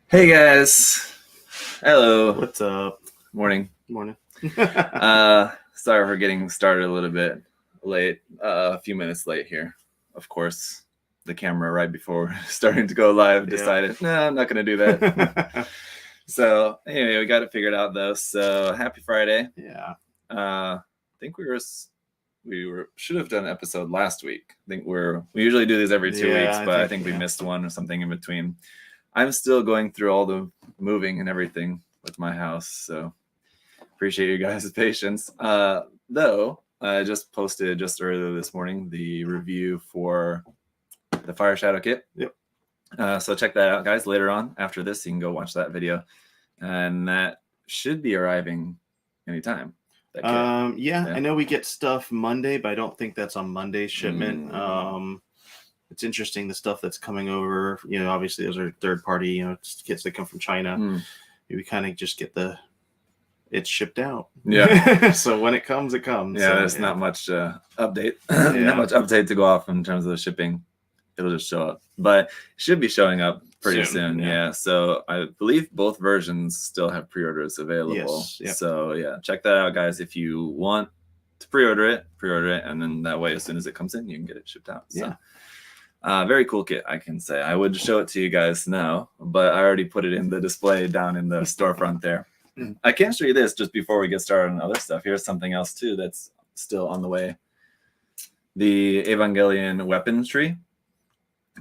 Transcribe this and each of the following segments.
Hey guys. Hello. What's up? Morning. Morning. Sorry for getting started a little bit late. A few minutes late here. Of course, the camera right before starting to go live decided, no, I'm not going to do that. So anyway, we got it figured out though. So happy Friday. Yeah. I think we should have done an episode last week. I think we usually do these every 2 weeks, but I think we missed one or something in between. I'm still going through all the moving and everything with my house, so appreciate you guys' patience. Though I just posted just earlier this morning the review for the Fire Shadow kit. Yep. So check that out, guys. Later on, after this, you can go watch that video, and that should be arriving anytime. Yeah, I know we get stuff Monday, but I don't think that's on Monday's shipment. It's interesting, the stuff that's coming over, obviously those are third party, kits that come from China. We kind of just get it's shipped out. Yeah. So when it comes, it comes. Yeah, there's not much update. Not much update to go off in terms of the shipping. It'll just show up, but it should be showing up pretty soon. Yeah. So I believe both versions still have pre-orders available. Yes. Yep. So yeah, check that out, guys. If you want to pre-order it, and then that way, as soon as it comes in, you can get it shipped out. So. Yeah. Very cool kit, I can say. I would show it to you guys now, but I already put it in the display down in the storefront there. I can show you this just before we get started on other stuff. Here's something else too that's still on the way. The Evangelion weapons tree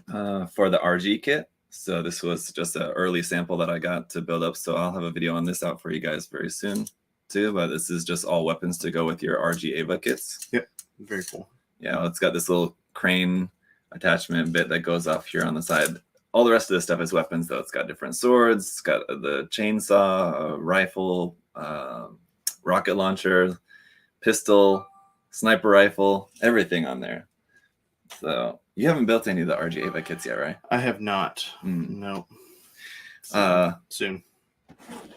for the RG kit. So this was just an early sample that I got to build up. So I'll have a video on this out for you guys very soon too. But this is just all weapons to go with your RG Eva kits. Yep, very cool. Yeah, well, it's got this little crane attachment bit that goes off here on the side. All the rest of this stuff is weapons, though. It's got different swords, it's got the chainsaw, rifle, rocket launcher, pistol, sniper rifle, everything on there. So you haven't built any of the RG Ava kits yet, right? I have not. No. Soon.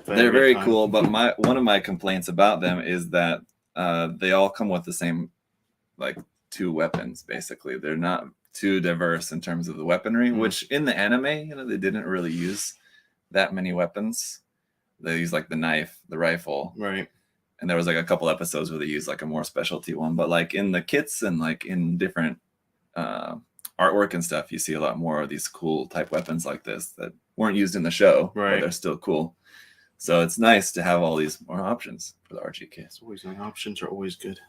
They're very cool, but one of my complaints about them is that they all come with the same, like, 2 weapons, basically. They're not too diverse in terms of the weaponry, which in the anime, they didn't really use that many weapons. They used like the knife, the rifle, right? And there was like a couple episodes where they used like a more specialty one, but like in the kits and like in different artwork and stuff, you see a lot more of these cool type weapons like this that weren't used in the show, right? But they're still cool. So it's nice to have all these more options for the RG kit. It's always options are always good.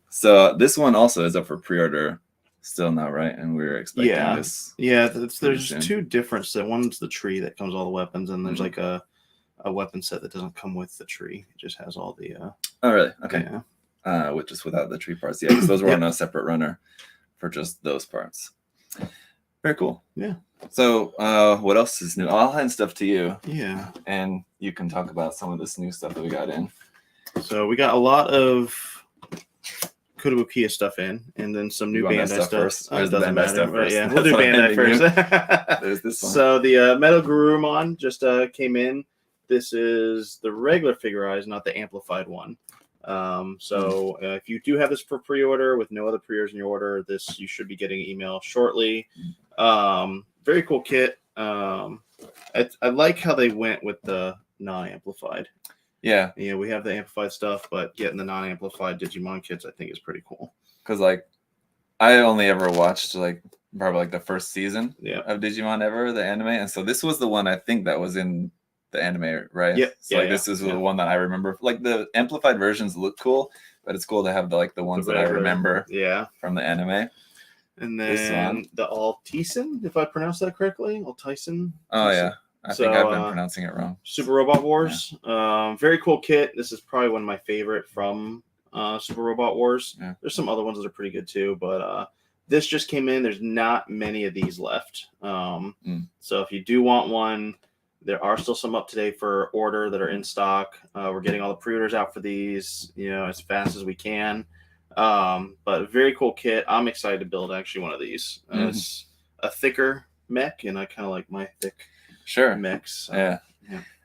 So this one also is up for pre-order still now, right? And we're expecting this. Yeah, there's 2 different sets. One's the tree that comes with all the weapons, and there's like a weapon set that doesn't come with the tree. It just has all the Oh really? Okay. Yeah. Which is without the tree parts. Yeah, because those were on a separate runner for just those parts. Very cool. Yeah. So what else is new? I'll hand stuff to you. Yeah. And you can talk about some of this new stuff that we got in. So we got a lot of Kotobukiya stuff in, and then some new Bandai stuff. First? It doesn't matter, but yeah, we'll That's do Bandai first. There's this one. So the Metal Garurumon just came in. This is the regular Figurize, not the amplified one. So if you do have this for pre-order with no other pre-orders in your order, you should be getting an email shortly. Very cool kit. I like how they went with the non-amplified. Yeah. We have the amplified stuff, but getting the non-amplified Digimon kits, I think, is pretty cool. Because, like, I only ever watched, like, probably, like, the first season of Digimon ever, the anime. And so this was the one, I think, that was in the anime, right? Yep. So, this is the one that I remember. Like, the amplified versions look cool, but it's cool to have, the ones that I remember from the anime. And then the Altyson, if I pronounce that correctly. Altyson. Oh, yeah. I think I've been pronouncing it wrong. Super Robot Wars. Yeah. Very cool kit. This is probably one of my favorite from Super Robot Wars. Yeah. There's some other ones that are pretty good too, but this just came in. There's not many of these left. So if you do want one, there are still some up today for order that are in stock. We're getting all the pre-orders out for these, as fast as we can. But very cool kit. I'm excited to build actually one of these. It's a thicker mech, and I kind of like my thick mix. Yeah.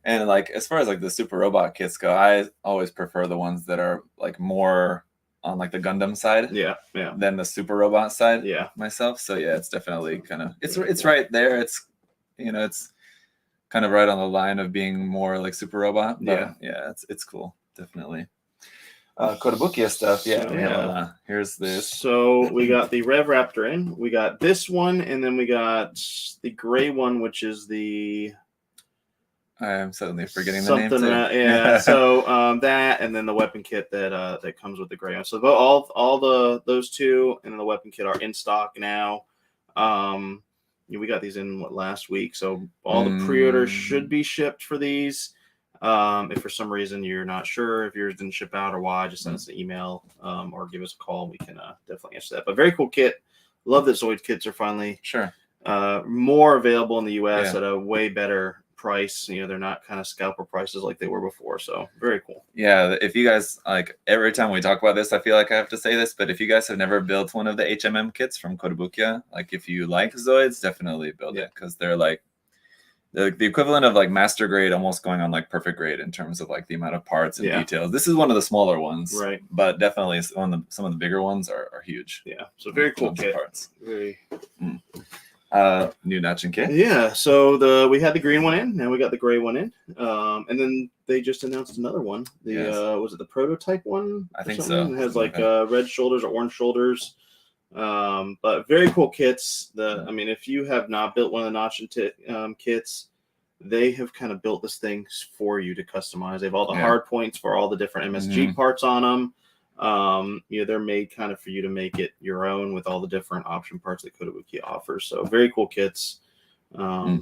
And like as far as like the Super Robot kits go, I always prefer the ones that are like more on like the Gundam side than the Super Robot side myself. So yeah, it's definitely kind of it's right there. It's it's kind of right on the line of being more like Super Robot. But Yeah. it's cool, definitely. Kotobukiya stuff, yeah. So, We have, here's this. So we got the Rev Raptor in. We got this one, and then we got the gray one, which is the. I'm suddenly forgetting the name too. Yeah. So that, and then the weapon kit that comes with the gray one. So all those two, and then the weapon kit are in stock now. We got these in last week, so all the pre-orders should be shipped for these. If for some reason you're not sure if yours didn't ship out or why, just send us an email or give us a call. We can definitely answer that. But very cool kit. Love that Zoid kits are finally more available in the US at a way better price. They're not kind of scalper prices like they were before. So very cool. Yeah, if you guys like, every time we talk about this, I feel like I have to say this, but if you guys have never built one of the HMM kits from Kotobukiya, like if you like Zoids, definitely build it, because they're like the equivalent of like master grade, almost going on like perfect grade in terms of like the amount of parts and details. This is one of the smaller ones, right? But definitely some of the bigger ones are huge. Yeah, so very cool kit. Parts. Very. New Nachin kit. Yeah, so we had the green one in, now we got the gray one in, and then they just announced another one. Was it the prototype one? I think so. It has like red shoulders or orange shoulders. But very cool kits. I mean, if you have not built one of the Nachin kits, they have kind of built this thing for you to customize. They have all the hard points for all the different MSG parts on them. They're made kind of for you to make it your own with all the different option parts that Kotobukiya offers. So very cool kits. Yeah.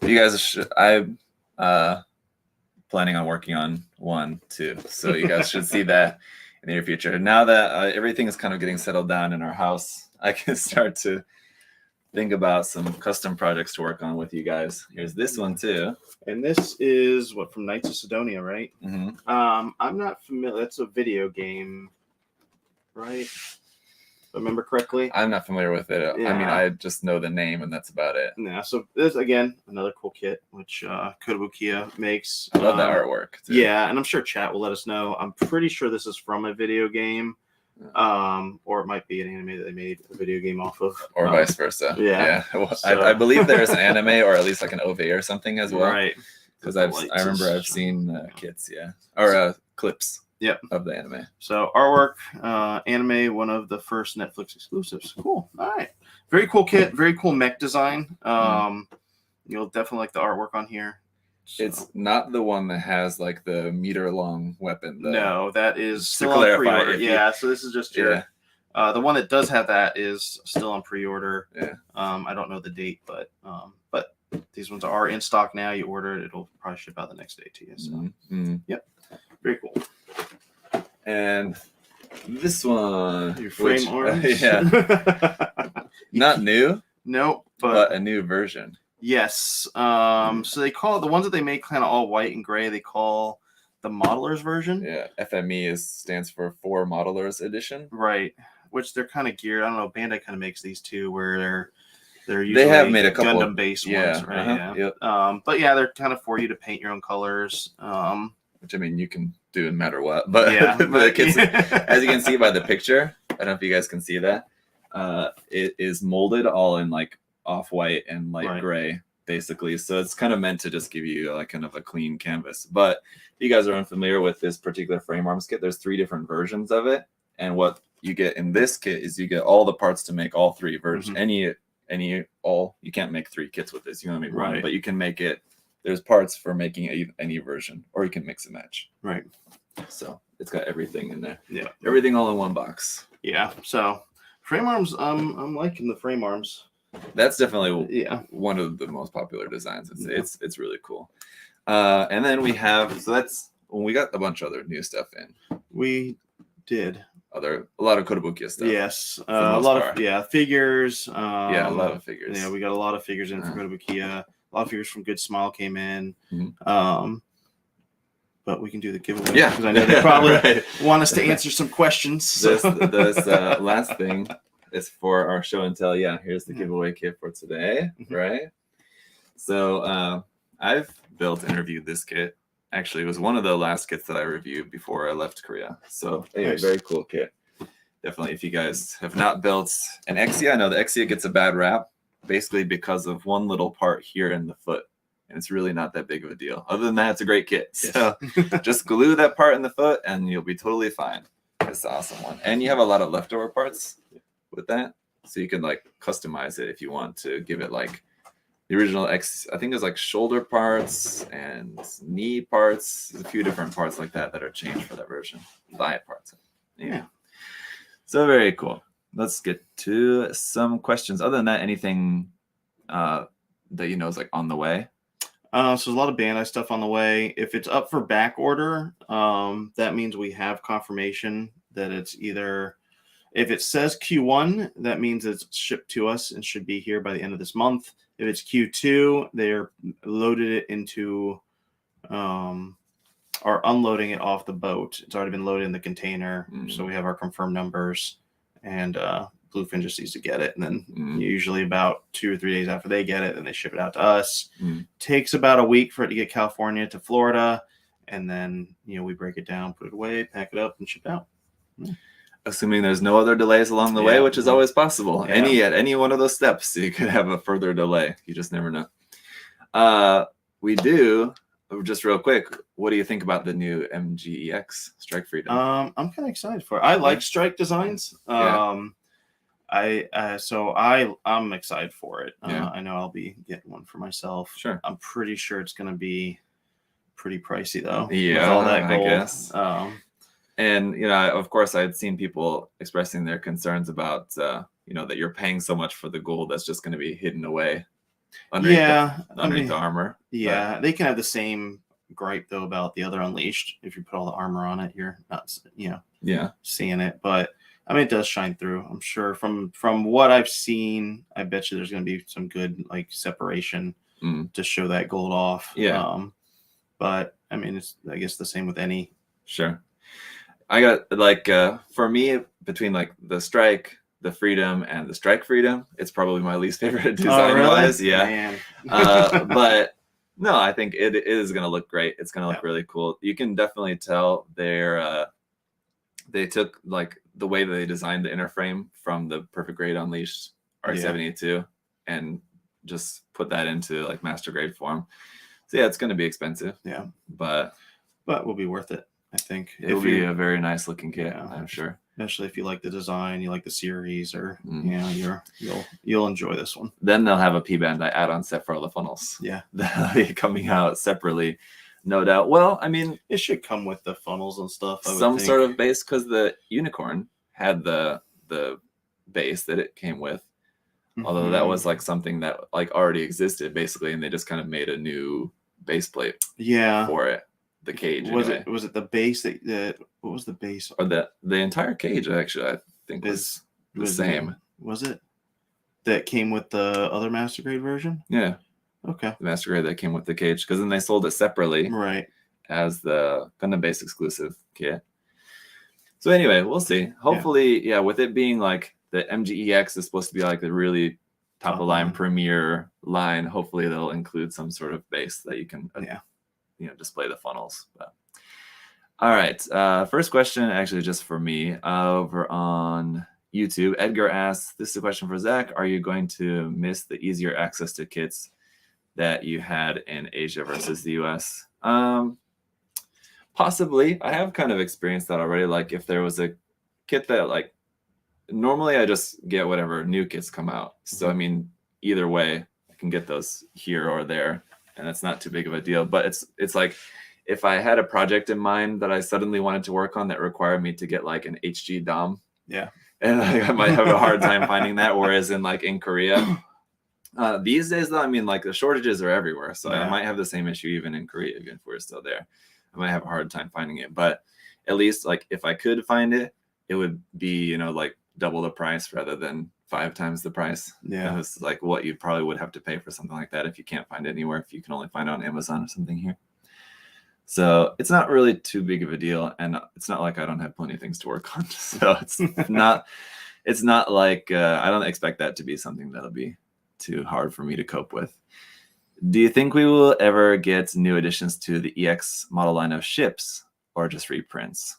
You guys, I'm planning on working on one too, so you guys should see that in the near future. Now that everything is kind of getting settled down in our house, I can start to think about some custom projects to work on with you guys. Here's this one too. And this is from Knights of Sidonia, right? Mm-hmm. I'm not familiar. That's a video game, right? If I remember correctly. I'm not familiar with it. Yeah. I mean, I just know the name and that's about it. Yeah, so this, again, another cool kit, which Kotobukiya makes. I love the artwork too. Yeah, and I'm sure chat will let us know. I'm pretty sure this is from a video game. Or it might be an anime that they made a video game off of, or vice versa. Yeah. Well, I believe there's an anime or at least like an OVA or something as well, right? Because I remember I've seen kits, or clips, of the anime. So artwork, anime, one of the first Netflix exclusives. Cool. All right, very cool kit, very cool mech design. You'll definitely like the artwork on here. So. It's not the one that has like the meter-long weapon, though. No, that is still on pre-order. Yeah, so this is just your. The one that does have that is still on pre-order. Yeah. I don't know the date, but these ones are in stock now. You order it, it'll probably ship out the next day to you. So, Yep, very cool. And this one, your frame arms. Not new. Nope, but a new version. Yes. So they call the ones that they make kind of all white and gray. They call the modelers version. Yeah. FME stands for 4 Modelers Edition. Right. Which they're kind of geared. I don't know. Bandai kind of makes these too, where they're usually they have made a couple Gundam based ones, right? Yep. But yeah, they're kind of for you to paint your own colors. Which I mean, you can do no matter what. But the kids, as you can see by the picture, I don't know if you guys can see that. It is molded all in like off-white and light gray, basically. So it's kind of meant to just give you like kind of a clean canvas. But if you guys are unfamiliar with this particular frame arms kit, there's 3 different versions of it. And what you get in this kit is you get all the parts to make all 3 versions. You can't make 3 kits with this. You only make 1, but you can make it. There's parts for making any version, or you can mix and match. Right. So it's got everything in there. Yeah. Everything all in one box. Yeah. So frame arms, I'm liking the frame arms. That's definitely one of the most popular designs. It's really cool. And then we have we got a bunch of other new stuff in. We did a lot of Kotobukiya stuff. Yes, a lot of figures. A lot of figures. Yeah, we got a lot of figures in for Kotobukiya. A lot of figures from Good Smile came in. But we can do the giveaway because I know they probably want us to answer some questions. So. This last thing is for our show and tell. Yeah, here's the giveaway kit for today, right? So I've built and reviewed this kit. Actually, it was one of the last kits that I reviewed before I left Korea. So anyway, very cool kit. Definitely, if you guys have not built an Exia, I know the Exia gets a bad rap, basically because of one little part here in the foot. And it's really not that big of a deal. Other than that, it's a great kit. Yes. So just glue that part in the foot and you'll be totally fine. It's an awesome one. And you have a lot of leftover parts with that. So you can like customize it if you want to give it like the original I think there's like shoulder parts and knee parts. There's a few different parts like that are changed for that version. Thigh parts. Yeah. So very cool. Let's get to some questions. Other than that, anything that you know is like on the way? So there's a lot of Bandai stuff on the way. If it's up for back order, that means we have confirmation that it's either, if it says Q1, that means it's shipped to us and should be here by the end of this month. If it's Q2, they're loaded it into, or unloading it off the boat. It's already been loaded in the container. So we have our confirmed numbers, and Bluefin just needs to get it. And then usually about 2 or 3 days after they get it, then they ship it out to us. Takes about a week for it to get California to Florida. And then, we break it down, put it away, pack it up, and ship it out. Assuming there's no other delays along the way, which is always possible. At any one of those steps, you could have a further delay. You just never know. We do, just real quick, what do you think about the new MGEX Strike Freedom? I'm kind of excited for it. I like Strike designs. I'm excited for it. I know I'll be getting one for myself. Sure. I'm pretty sure it's going to be pretty pricey though. Yeah, with all that gold. I guess. And of course, I had seen people expressing their concerns about that you're paying so much for the gold that's just going to be hidden away underneath the armor. Yeah, they can have the same gripe though about the other Unleashed. If you put all the armor on it, you're not seeing it. But I mean, it does shine through. I'm sure from what I've seen, I bet you there's going to be some good like separation to show that gold off. Yeah. But I mean, it's I guess the same with any. Sure. I got like for me, between like the Strike, the Freedom, and the Strike Freedom, it's probably my least favorite design wise. Yeah. But no, I think it is going to look great. It's going to look really cool. You can definitely tell they took like the way that they designed the inner frame from the Perfect Grade Unleashed R72 and just put that into like master grade form. So yeah, it's going to be expensive. Yeah, but will be worth it. I think it'll be a very nice looking kit. I'm sure, especially if you like the design, you like the series, or you'll enjoy this one. Then they'll have a P-Bandai add-on set for all the funnels. Yeah, that'll be coming out separately, no doubt. Well, I mean, it should come with the funnels and stuff. Some sort of base, because the Unicorn had the base that it came with. Although that was like something that like already existed basically, and they just kind of made a new base plate. For it. The cage was it the base that what was the base, or the entire cage actually I think was the same. Was it that came with the other master grade version? Yeah. Okay. The master grade that came with the cage, because then they sold it separately, right, as the Gundam Base exclusive kit. So anyway, we'll see. Hopefully, with it being like the MGEX is supposed to be like the really top of line premier line. Hopefully they'll include some sort of base that you can display the funnels. But all right, first question actually just for me over on YouTube. Edgar asks, this is a question for Zach, are you going to miss the easier access to kits that you had in Asia versus the US? Possibly. I have kind of experienced that already. Like if there was a kit that like normally I just get whatever new kits come out, so I mean either way I can get those here or there, and that's not too big of a deal. But it's like if I had a project in mind that I suddenly wanted to work on that required me to get like an HG DOM, and I might have a hard time finding that. Whereas in Korea, these days though, I mean like the shortages are everywhere, so I might have the same issue even in Korea, even if we're still there. I might have a hard time finding it, but at least like if I could find it, it would be like double the price rather than 5 times the price. It's like what you probably would have to pay for something like that if you can't find it anywhere, if you can only find it on Amazon or something here. So it's not really too big of a deal, and it's not like I don't have plenty of things to work on. So it's not like I don't expect that to be something that'll be too hard for me to cope with. Do you think we will ever get new additions to the EX model line of ships, or just reprints?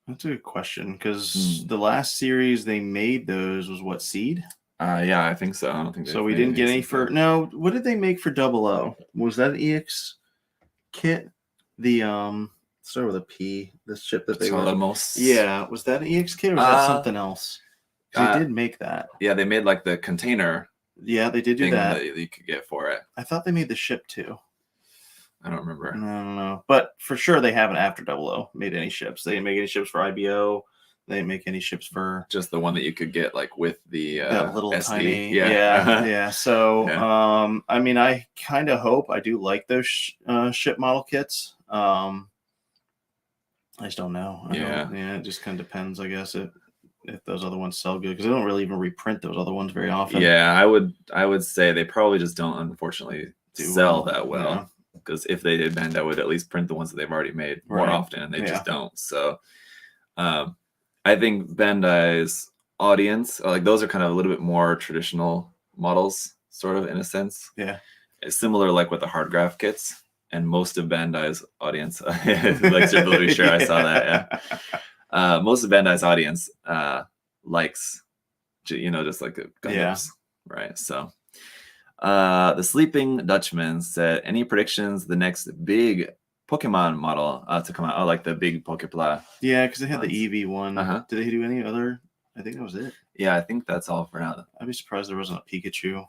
That's a good question, because the last series they made those was what, Seed? Yeah, I think so. I don't think So we didn't get any for no. What did they make for Double O? Was that an EX kit? The start with a P. The ship that they were. Yeah, was that an EX kit or was that something else? They did make that. Yeah, they made like the container. Yeah, they did do that you could get for it. I thought they made the ship too. I don't remember. I don't know, but for sure they haven't after Double O made any ships. They didn't make any ships for IBO. They didn't make any ships for just the one that you could get like with the that little SD. tiny. Yeah. Yeah. So, Yeah. I mean, I kind of hope I do like those ship model kits. I just don't know. It just kind of depends, I guess, if those other ones sell good, because they don't really even reprint those other ones very often. Yeah, I would say they probably just don't, unfortunately, sell that well. Yeah. Because if they did, Bandai would at least print the ones that they've already made more often, and they just don't. So, I think Bandai's audience, like those are kind of a little bit more traditional models, sort of in a sense. Yeah, it's similar like with the hard graph kits, and most of Bandai's audience, like to be sure I saw that. Yeah, most of Bandai's audience likes, just like the Gundams, right? So. The Sleeping Dutchman said, any predictions the next big Pokemon model to come out? Oh, like the big Pokepla. Yeah, because they had the EV one. Did they do any other? I think that was it. Yeah, I think that's all for now. I'd be surprised there wasn't a Pikachu.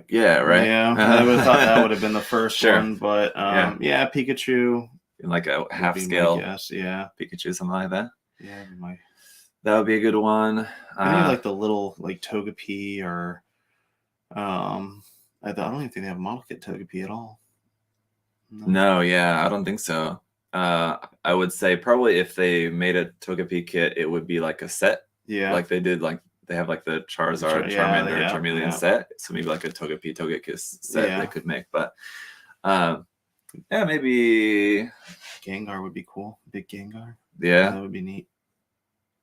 Yeah, right. Yeah, I would have thought that would have been the first one, but yeah, Pikachu. In like a half scale. Yes, yeah. Pikachu, something like that. Yeah, that would be a good one. I need like the little like Togepi or. I don't even think they have a model kit Togepi at all. No, yeah, I don't think so. I would say probably if they made a Togepi kit, it would be like a set. Yeah. Like they did, like they have like the Charizard, Charmander, Charmeleon set. So maybe like a Togepi Togekiss set they could make. But yeah, maybe Gengar would be cool. Big Gengar. Yeah. That would be neat.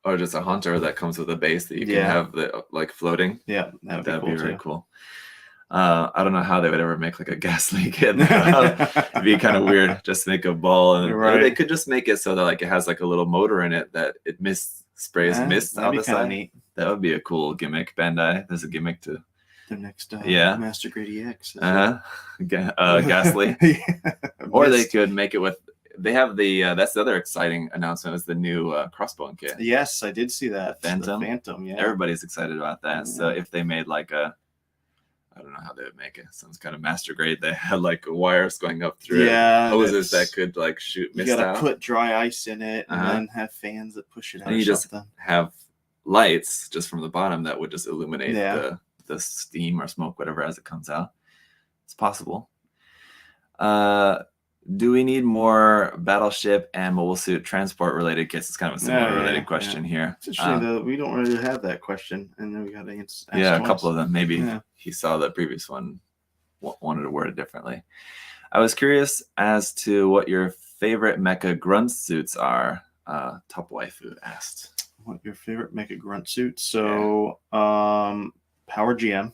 Or just a hunter that comes with a base that you can have the like floating. Yeah, that'd be very cool. I don't know how they would ever make like a Ghastly kit. It'd be kind of weird. Just make a ball, and or they could just make it so that like it has like a little motor in it that it sprays mist out the side. Neat. That would be a cool gimmick. Bandai, there's a gimmick to the next Master Grade EX. Ghastly. Or they could make it with. They have the that's the other exciting announcement is the new crossbone kit. Yes, I did see that. Phantom. The Phantom, yeah. Everybody's excited about that. Yeah. So if they made like I don't know how they would make it. Sounds kind of master grade. They had like wires going up through hoses that could like shoot mist out. You gotta put dry ice in it and then have fans that push it out. And you just have lights just from the bottom that would just illuminate the steam or smoke, whatever, as it comes out. It's possible. Do we need more battleship and mobile suit transport related kits? It's kind of a similar related question here. It's interesting though. We don't really have that question, and then we got to ask a couple of them. Maybe he saw the previous one, wanted to word it differently. I was curious as to what your favorite mecha grunt suits are. Top Waifu asked. What your favorite mecha grunt suit? So, Power GM.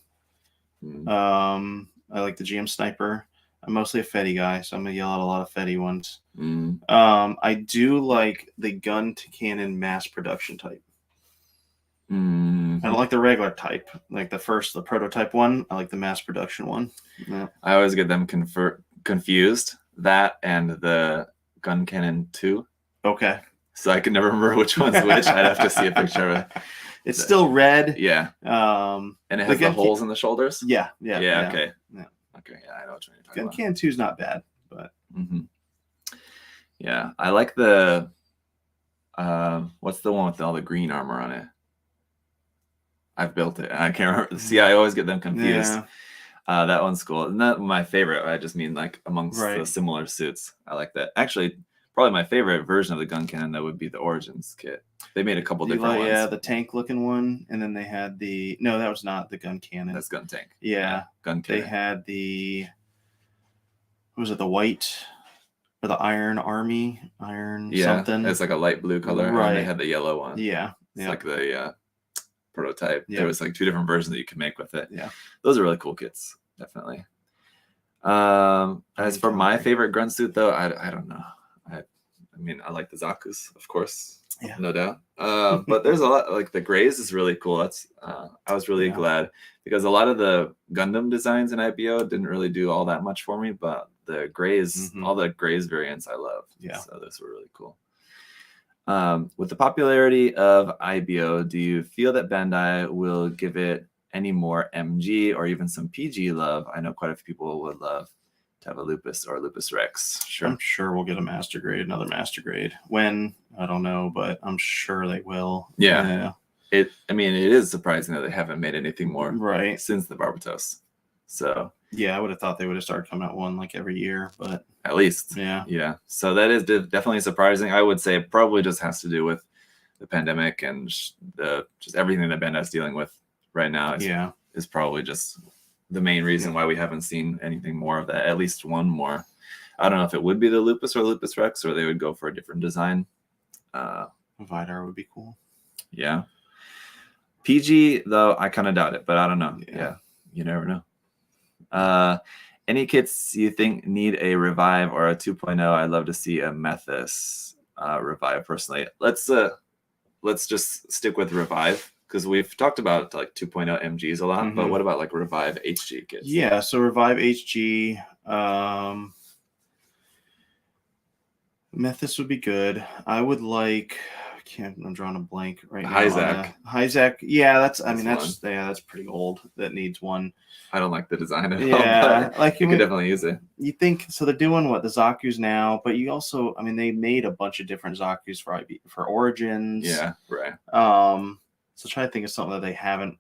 I like the GM Sniper. I'm mostly a Fetty guy, so I'm gonna yell out a lot of Fetty ones. I do like the gun to cannon mass production type. I don't like the regular type, like the prototype one. I like the mass production one. Yeah. I always get them confused. That and the gun cannon 2. Okay. So I can never remember which one's which. I'd have to see a picture of it. It's still red. Yeah. And it has the holes in the shoulders. Yeah. Okay. Yeah. Okay, yeah, I know what you're talking about. Gun Can 2 is not bad, but yeah, I like the what's the one with all the green armor on it? I've built it. I can't remember. See, I always get them confused. Yeah. That one's cool. Not my favorite. I just mean like amongst the similar suits. I like that. Actually, probably my favorite version of the gun cannon that would be the Origins kit. They made a couple different ones. Yeah, the tank looking one, and then they had that was not the gun cannon. That's gun tank. Yeah, gun cannon. They had was it the white or the Iron Army? Something. It's like a light blue color. Right. And they had the yellow one. Yeah. It's like the prototype. Yeah. There was like 2 different versions that you could make with it. Yeah. Those are really cool kits, definitely. As for my favorite grunt suit though, I don't know. I mean, I like the Zaku's, of course. Yeah. No doubt. But there's a lot, like the grays is really cool. That's I was really glad because a lot of the Gundam designs in IBO didn't really do all that much for me, but the grays, all the grays variants I love. Yeah. So those were really cool. With the popularity of IBO, do you feel that Bandai will give it any more MG or even some PG love? I know quite a few people would love to have a Lupus or Lupus Rex. Sure. I'm sure we'll get another master grade. When? I don't know, but I'm sure they will. Yeah. It is surprising that they haven't made anything more since the Barbatos. So yeah, I would have thought they would have started coming out one like every year, but at least. Yeah. So that is definitely surprising. I would say it probably just has to do with the pandemic and just everything that Bandai's dealing with right now is probably just the main reason why we haven't seen anything more of that. At least one more. I don't know if it would be the Lupus or Lupus Rex, or they would go for a different design. Vidar would be cool. Yeah. PG though, I kind of doubt it, but I don't know. Yeah, you never know. Any kits you think need a revive or a 2.0? I'd love to see a Methus revive personally. Let's just stick with revive because we've talked about like 2.0 MGs a lot, but what about like revive HG kits? Yeah, so revive HG. Methus would be good. I would like. I'm drawing a blank right now. Hyzak. Yeah, that's pretty old. That needs one. I don't like the design at all. Yeah, like you could definitely use it. You think so? They're doing the Zaku's now, but you also, they made a bunch of different Zaku's for Origins. Yeah, right. So try to think of something that they haven't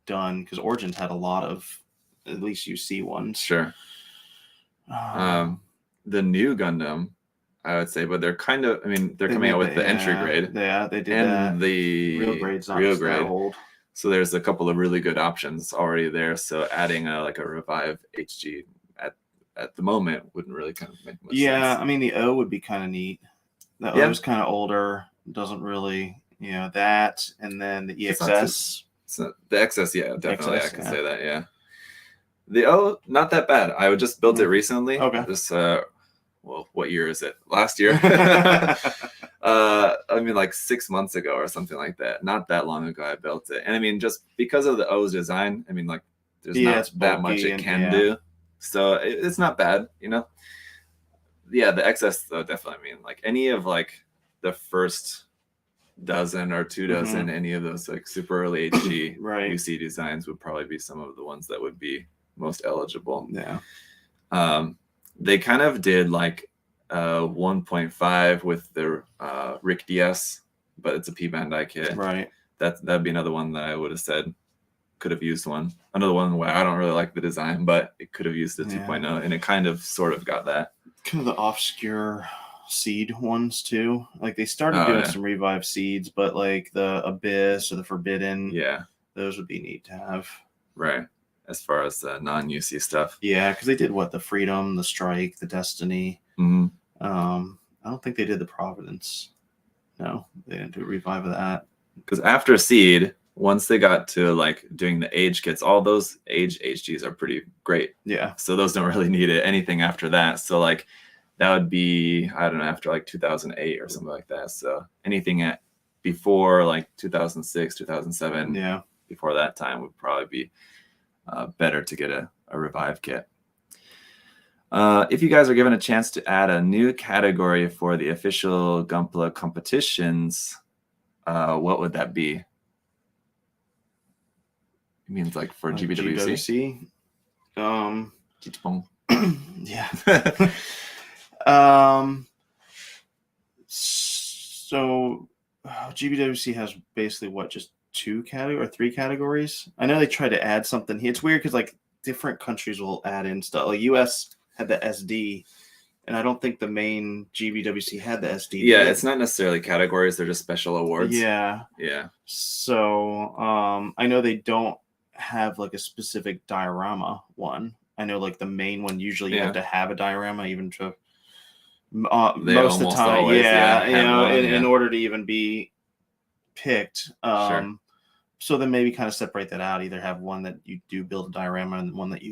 done because Origins had a lot of at least UC ones. Sure. The new Gundam, I would say, but they're kind of, they're coming out with the entry grade. Yeah, they did and that. The real grade's not real that grade. old. So there's a couple of really good options already there. So adding a revive HG at the moment wouldn't really kind of make much sense. Yeah, the O would be kind of neat. The O is kind of older. Doesn't really, that, and then the EXS. The XS, yeah, definitely. I can say that, yeah. The O, not that bad. I just built it recently. Okay. This what year is it? Last year? Like 6 months ago or something like that. Not that long ago I built it. And just because of the O's design, there's not that much it can do. So it's not bad, Yeah, the XS though, definitely. Any of the first dozen or 2 dozen, any of those super early HG UC designs would probably be some of the ones that would be most eligible. Yeah. They kind of did 1.5 with the Rick DS, but it's a P Bandai kit. Right. That'd be another one that I would have said could have used one. Another one where I don't really like the design, but it could have used the 2.0, and it kind of sort of got that. Kind of the obscure seed ones too. They started doing some revive seeds, but the Abyss or the Forbidden, those would be neat to have. Right. As far as the non-UC stuff. Yeah, because they did the Freedom, the Strike, the Destiny. I don't think they did the Providence. No, they didn't do a revive of that. Because after Seed, once they got to doing the age kits, all those age HGs are pretty great. Yeah. So those don't really need anything after that. So that would be, I don't know, after 2008 or something like that. So anything before 2006, 2007. Yeah. Before that time would probably be better to get a revive kit. If you guys are given a chance to add a new category for the official Gunpla competitions, what would that be? It means for GBWC? Yeah. So GBWC has basically just 2 categories or 3 categories. I know they try to add something here. It's weird because different countries will add in stuff. US had the SD, and I don't think the main GBWC had the SD. Yeah, it's not necessarily categories; they're just special awards. Yeah. So I know they don't have a specific diorama one. I know the main one usually you have to have a diorama even to most of the time. Always, in order to even be picked. Sure. So then maybe kind of separate that out. Either have one that you do build a diorama and one that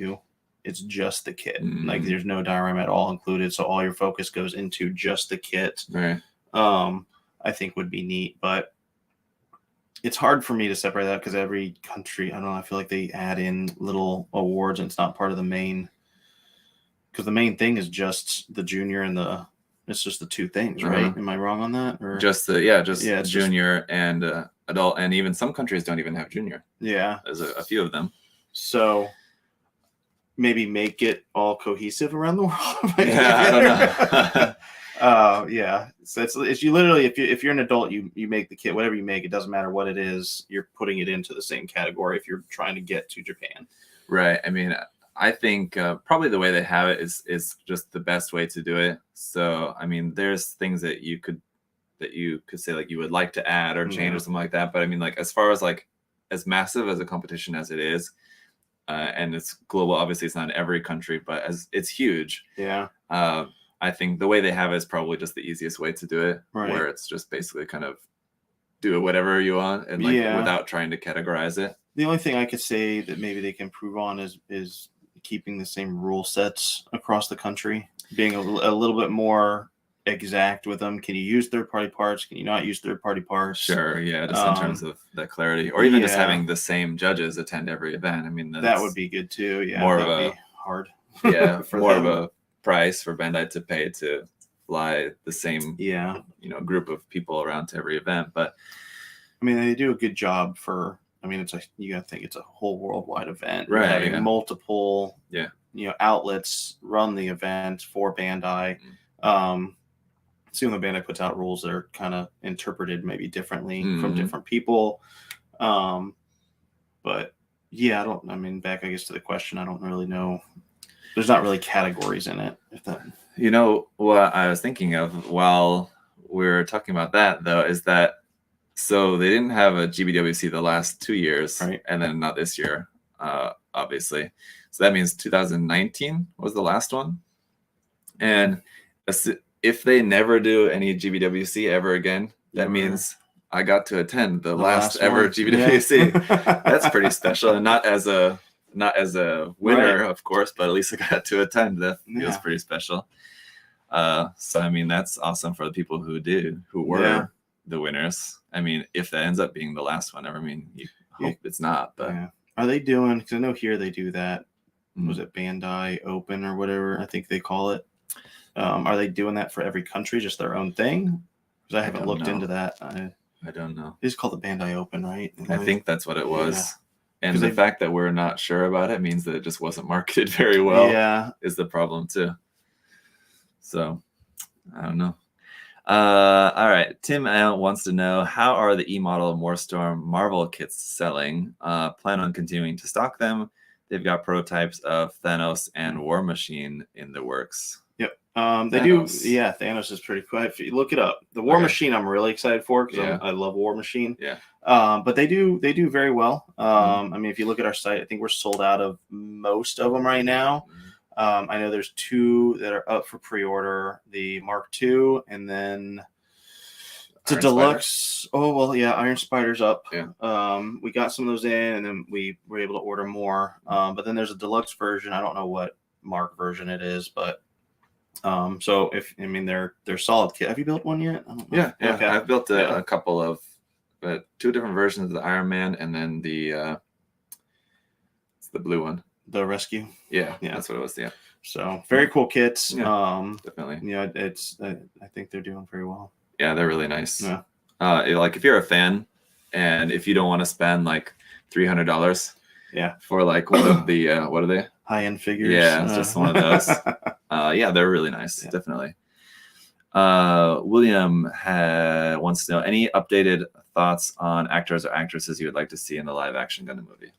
it's just the kit. There's no diorama at all included. So all your focus goes into just the kit. Right. I think would be neat. But it's hard for me to separate that because every country, I don't know, I feel like they add in little awards and it's not part of the main. Because the main thing is just the junior and it's just the two things, right? Am I wrong on that? Or just it's junior and adult, and even some countries don't even have junior. Yeah, there's a few of them. So maybe make it all cohesive around the world. I don't know. Yeah. So it's you literally, if you're an adult, you make the kit, whatever you make, it doesn't matter what it is, you're putting it into the same category if you're trying to get to Japan. Right. I mean, I think probably the way they have it is just the best way to do it. So, I mean, there's things that you could say like you would like to add or change or something like that. But I mean, like as far as like as massive as a competition as it is, and it's global, obviously it's not in every country, but as it's huge. Yeah. I think the way they have it is probably just the easiest way to do it, right. Where it's just basically kind of do it whatever you want and like without trying to categorize it. The only thing I could say that maybe they can improve on is keeping the same rule sets across the country, being a little bit more exact with them. Can you use third-party parts? Can you not use third-party parts? Sure, yeah, just in terms of that clarity, or even just having the same judges attend every event. I mean, that would be good too. Yeah, more that'd of a be hard. Yeah, for more them. of a price for Bandai to pay to fly the same group of people around to every event. But I mean, they do a good job for. I mean, you gotta think it's a whole worldwide event, right? Having multiple outlets run the event for Bandai. Seeing when Bandai puts out rules that are kind of interpreted maybe differently from different people. But yeah, I mean, back I guess to the question, I don't really know. There's not really categories in it. If that, what I was thinking of while we were talking about that though is that so they didn't have a GBWC the last 2 years, right? And then not this year, obviously. So that means 2019 was the last one, and if they never do any GBWC ever again, that means I got to attend the last ever GBWC. Yeah. That's pretty special, and not as a winner, of course, but at least I got to attend. That feels pretty special. So I mean, that's awesome for the people who were the winners. I mean, if that ends up being the last one ever, I mean, you hope it's not. But are they doing? Because I know here they do that. Was it Bandai Open or whatever? I think they call it. Are they doing that for every country, just their own thing? Because I haven't looked into that. I don't know. It's called the Bandai Open, right? I think that's what it was. Yeah. And the fact that we're not sure about it means that it just wasn't marketed very well. Yeah, is the problem too. So I don't know. All right. Tim wants to know, how are the E-model Moorstorm Marvel kits selling? Plan on continuing to stock them. They've got prototypes of Thanos and War Machine in the works. Yep. They do. Yeah, Thanos is pretty cool. If you look it up, the War Machine I'm really excited for because I love War Machine. Yeah. But they do very well. I mean, if you look at our site, I think we're sold out of most of them right now. I know there's 2 that are up for pre-order, the Mark II, and then the Deluxe. Spider? Oh, well, yeah, Iron Spider's up. Yeah. We got some of those in, and then we were able to order more. But then there's a Deluxe version. I don't know what Mark version it is, but so they're solid kit. Have you built one yet? I don't know. Yeah. Okay. I've built a couple of, but 2 different versions of the Iron Man, and then it's the blue one. The Rescue. Yeah, that's what it was. Yeah. So very cool kits. Yeah, definitely. Yeah, I think they're doing very well. Yeah, they're really nice. Yeah. Like if you're a fan, and if you don't want to spend like $300. Yeah. For like one of the what are they? High-end figures. Yeah, it's just one of those. Yeah, they're really nice. Yeah. Definitely. William wants to know, any updated thoughts on actors or actresses you would like to see in the live-action Gundam movie?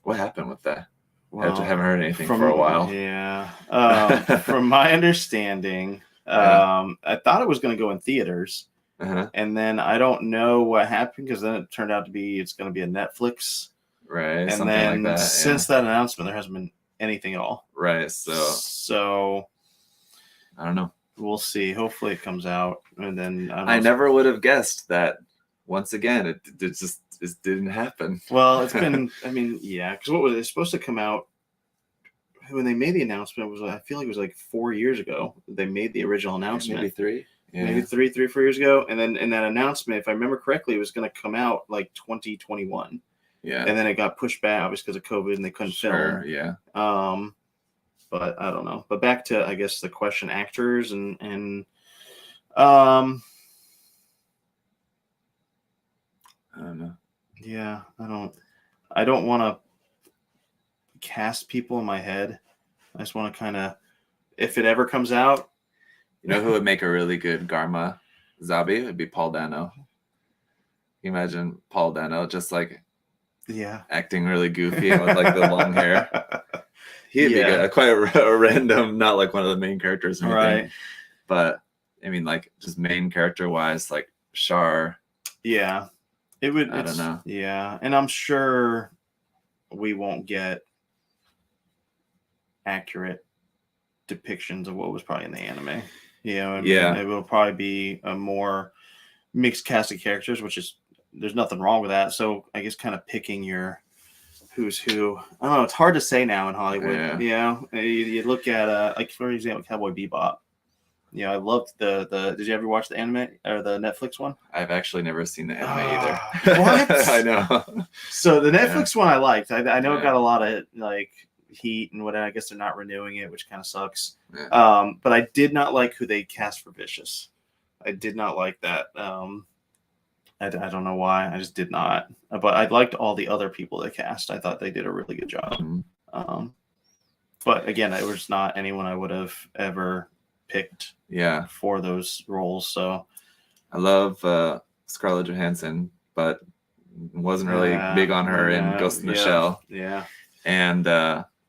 What happened with that? Well, I haven't heard anything for a while. Yeah. From my understanding, I thought it was going to go in theaters. And then I don't know what happened, because then it turned out to be it's going to be a Netflix. Right. And then like that, since that announcement, there hasn't been anything at all. Right. So I don't know. We'll see. Hopefully it comes out. And then I never would have guessed that. Once again, it just didn't happen. Well, it's been, I mean, yeah, because what was it supposed to come out when they made the announcement? I feel like it was like 4 years ago. They made the original announcement. Maybe 3. maybe 3-4 years ago. And then in that announcement, if I remember correctly, it was going to come out like 2021. Yeah. And then it got pushed back, obviously, because of COVID, and they couldn't film. Yeah. But I don't know. But back to, I guess, the question, actors and I don't know. Yeah, I don't want to cast people in my head. I just want to kind of, if it ever comes out. You know who would make a really good Garma Zabi? It would be Paul Dano. Can you imagine Paul Dano just like acting really goofy with like the long hair? He'd be good. Quite a random, not like one of the main characters or anything. Right. But I mean, like just main character wise, like Char. Yeah. It would. I don't know. Yeah. And I'm sure we won't get accurate depictions of what was probably in the anime. It will probably be a more mixed cast of characters, which is, there's nothing wrong with that. So I guess kind of picking your who's who. I don't know. It's hard to say now in Hollywood. You look at like for example, Cowboy Bebop. I loved the. Did you ever watch the anime or the Netflix one? I've actually never seen the anime either. What? I know. So the Netflix one I liked. I know it got a lot of like heat and whatever. I guess they're not renewing it, which kind of sucks. Yeah. But I did not like who they cast for Vicious. I did not like that. I don't know why. I just did not. But I liked all the other people they cast. I thought they did a really good job. Mm-hmm. But again, it was not anyone I would have ever picked for those roles. So I love Scarlett Johansson, but wasn't really big on her in Ghost in the Shell. Yeah. And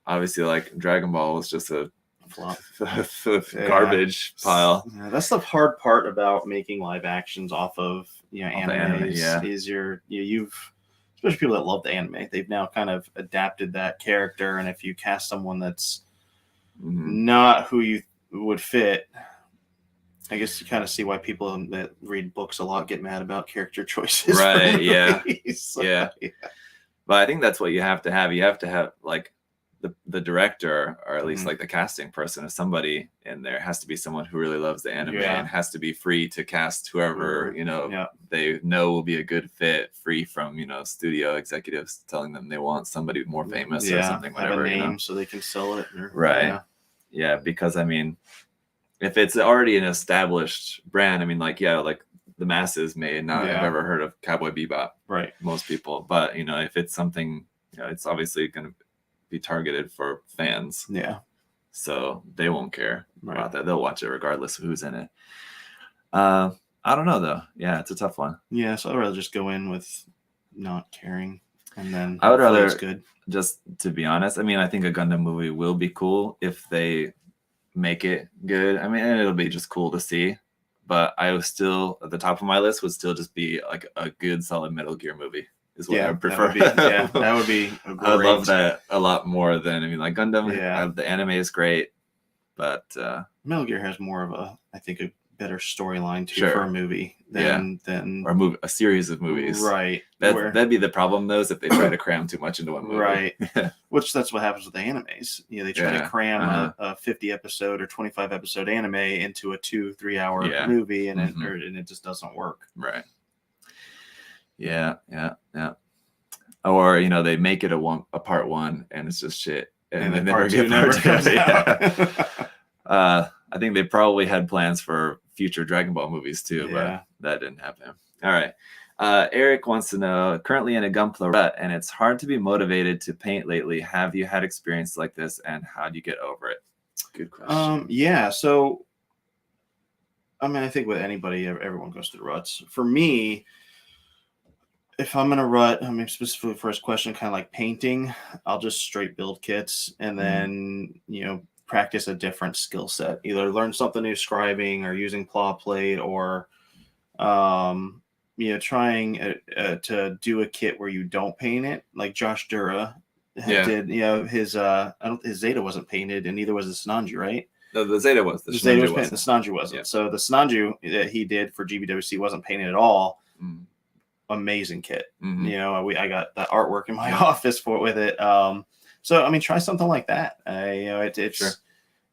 obviously like Dragon Ball was just a flop. Garbage pile. Yeah, that's the hard part about making live actions off of anime. Is you've especially people that love the anime, they've now kind of adapted that character, and if you cast someone that's not who you would fit, I guess you kind of see why people that read books a lot get mad about character choices. Right. Yeah. But I think that's what you have to have. You have to have like the director, or at least like the casting person, is somebody in there. It has to be someone who really loves the anime and has to be free to cast whoever they know will be a good fit, free from studio executives telling them they want somebody more famous or something, whatever. Have a name so they can sell it. Right. Yeah, because I mean, if it's already an established brand, I mean, like the masses may not have ever heard of Cowboy Bebop. Right. Most people, but if it's something, it's obviously going to be targeted for fans. Yeah. So they won't care about that. They'll watch it regardless of who's in it. I don't know though. Yeah, it's a tough one. Yeah, so I'd rather just go in with not caring, and then I would rather it's good. Just to be honest, I mean, I think a Gundam movie will be cool if they make it good. I mean, it'll be just cool to see. But I was still at the top of my list would still just be like a good solid Metal Gear movie is what I would prefer. That would be a great. I would love that a lot more than, I mean, like Gundam. The anime is great, but Metal Gear has more of a better storyline too for a movie than or a series of movies. Right. That'd be the problem though, is if they try to cram too much into one movie. Right. Which that's what happens with the animes. They try to cram a 50 episode or 25 episode anime into a 2-3 hour movie, and it just doesn't work. Right. Yeah. Or they make it a part one and it's just shit, and then part two never comes out. I think they probably had plans for future Dragon Ball movies too, but that didn't happen. All right. Eric wants to know, currently in a Gunpla rut and it's hard to be motivated to paint lately. Have you had experience like this, and how do you get over it? Good question. So I mean, I think with anybody, everyone goes through ruts. For me, if I'm in a rut, I mean, specifically for his question, kind of like painting, I'll just straight build kits and then, practice a different skill set. Either learn something new, scribing or using claw plate, or, trying to do a kit where you don't paint it. Like Josh Dura did, his Zeta wasn't painted, and neither was the Sinanju, right? No, the Zeta was. The Zeta was painted. The Sinanju wasn't. Yeah. So the Sinanju that he did for GBWC wasn't painted at all. Amazing kit. I got the artwork in my office with it. So I mean, try something like that.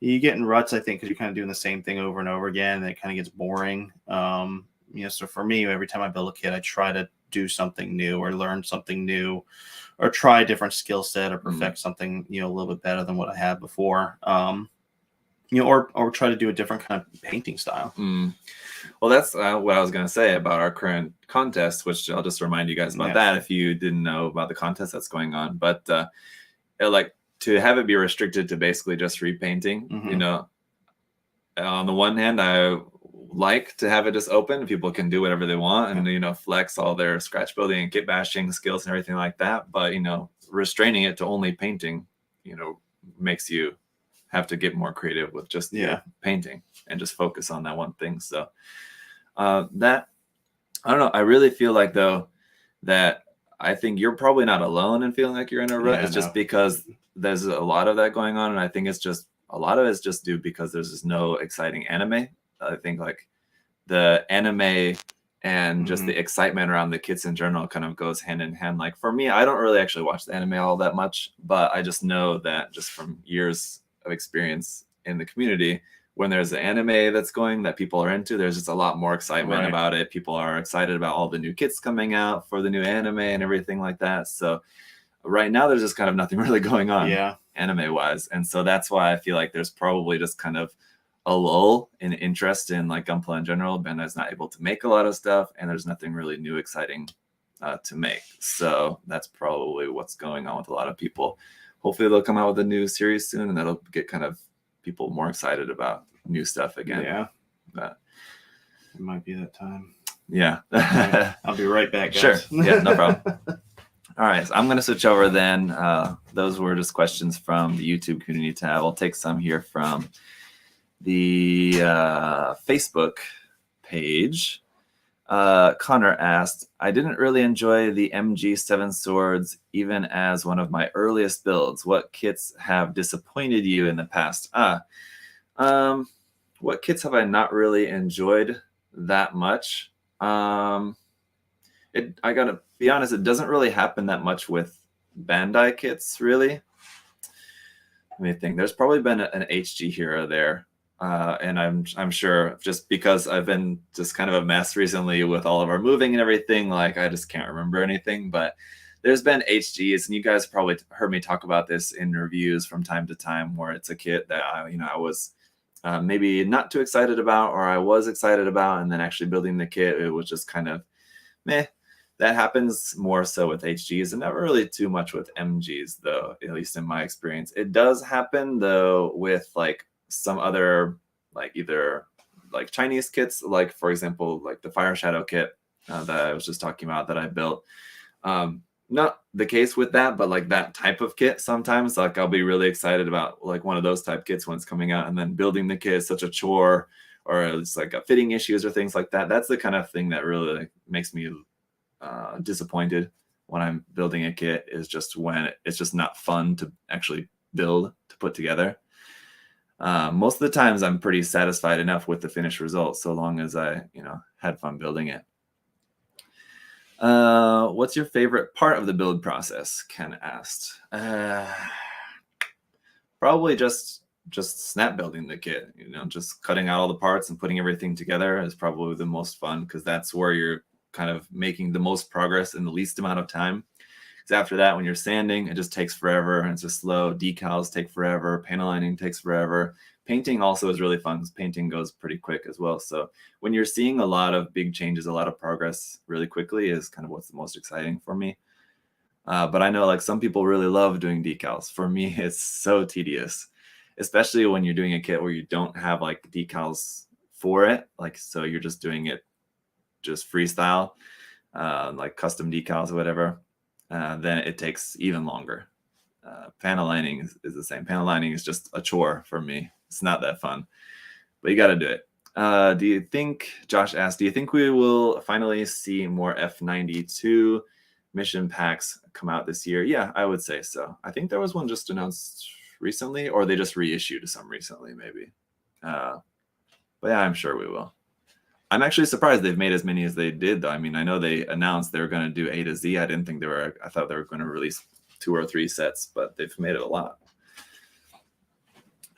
You get in ruts, I think, because you're kind of doing the same thing over and over again, and it kind of gets boring. So for me, every time I build a kit, I try to do something new or learn something new or try a different skill set or perfect something, a little bit better than what I had before. Or try to do a different kind of painting style. Well, that's what I was going to say about our current contest, which I'll just remind you guys about that if you didn't know about the contest that's going on. But like to have it be restricted to basically just repainting, on the one hand, I like to have it just open. People can do whatever they want and, flex all their scratch building and kit bashing skills and everything like that. But, restraining it to only painting, makes you have to get more creative with just painting and just focus on that one thing. So that, I don't know. I really feel like, though, that I think you're probably not alone in feeling like you're in a rut. It's just because there's a lot of that going on. And I think it's just a lot of it's just due because there's just no exciting anime. I think like the anime and just the excitement around the kits in general kind of goes hand in hand. Like for me, I don't really actually watch the anime all that much, but I just know that just from years of experience in the community, when there's an anime that's going that people are into, there's just a lot more excitement about it. People are excited about all the new kits coming out for the new anime and everything like that. So right now there's just kind of nothing really going on anime wise. And so that's why I feel like there's probably just kind of a lull in interest in like Gunpla in general. Bandai's not able to make a lot of stuff and there's nothing really new exciting to make. So that's probably what's going on with a lot of people. Hopefully they'll come out with a new series soon and that'll get kind of people more excited about new stuff again. Yeah. But it might be that time. Yeah. I'll be right back, guys. Sure. Yeah, no problem. All right. So I'm going to switch over then. Those were just questions from the YouTube community tab. I'll take some here from the Facebook page. Connor asked, I didn't really enjoy the MG7 swords even as one of my earliest builds. What kits have disappointed you in the past? What kits have I not really enjoyed that much? I gotta be honest, it doesn't really happen that much with Bandai kits, really. Let me think. There's probably been an HG here or there. And I'm sure just because I've been just kind of a mess recently with all of our moving and everything, like I just can't remember anything. But there's been HGs, and you guys probably heard me talk about this in reviews from time to time, where it's a kit that I was maybe not too excited about, or I was excited about, and then actually building the kit, it was just kind of meh. That happens more so with HGs and not really too much with MGs, though, at least in my experience. It does happen, though, with like some other like either like Chinese kits, like for example like the Fire Shadow kit that I was just talking about that I built. Not the case with that, but like that type of kit, sometimes like I'll be really excited about like one of those type kits when it's coming out, and then building the kit is such a chore, or it's like a fitting issues or things like that. That's the kind of thing that really makes me disappointed when I'm building a kit, is just when it's just not fun to actually build, to put together. Most of the times I'm pretty satisfied enough with the finished result, so long as I, had fun building it. What's your favorite part of the build process? Ken asked. Probably just snap building the kit, just cutting out all the parts and putting everything together is probably the most fun, because that's where you're kind of making the most progress in the least amount of time. Because after that, when you're sanding, it just takes forever and it's just slow. Decals take forever. Panel lining takes forever. Painting also is really fun because painting goes pretty quick as well. So when you're seeing a lot of big changes, a lot of progress really quickly is kind of what's the most exciting for me. But I know like some people really love doing decals. For me, it's so tedious, especially when you're doing a kit where you don't have like decals for it. Like, so you're just doing it just freestyle, like custom decals or whatever. Then it takes even longer. Panel lining is the same. Panel lining is just a chore for me. It's not that fun, but you got to do it. Do you think, Josh asked, do you think we will finally see more F92 mission packs come out this year? Yeah, I would say so. I think there was one just announced recently, or they just reissued some recently, maybe. But yeah, I'm sure we will. I'm actually surprised they've made as many as they did, though. I mean, I know they announced they were going to do A to Z. I didn't think I thought they were going to release 2 or 3 sets, but they've made it a lot.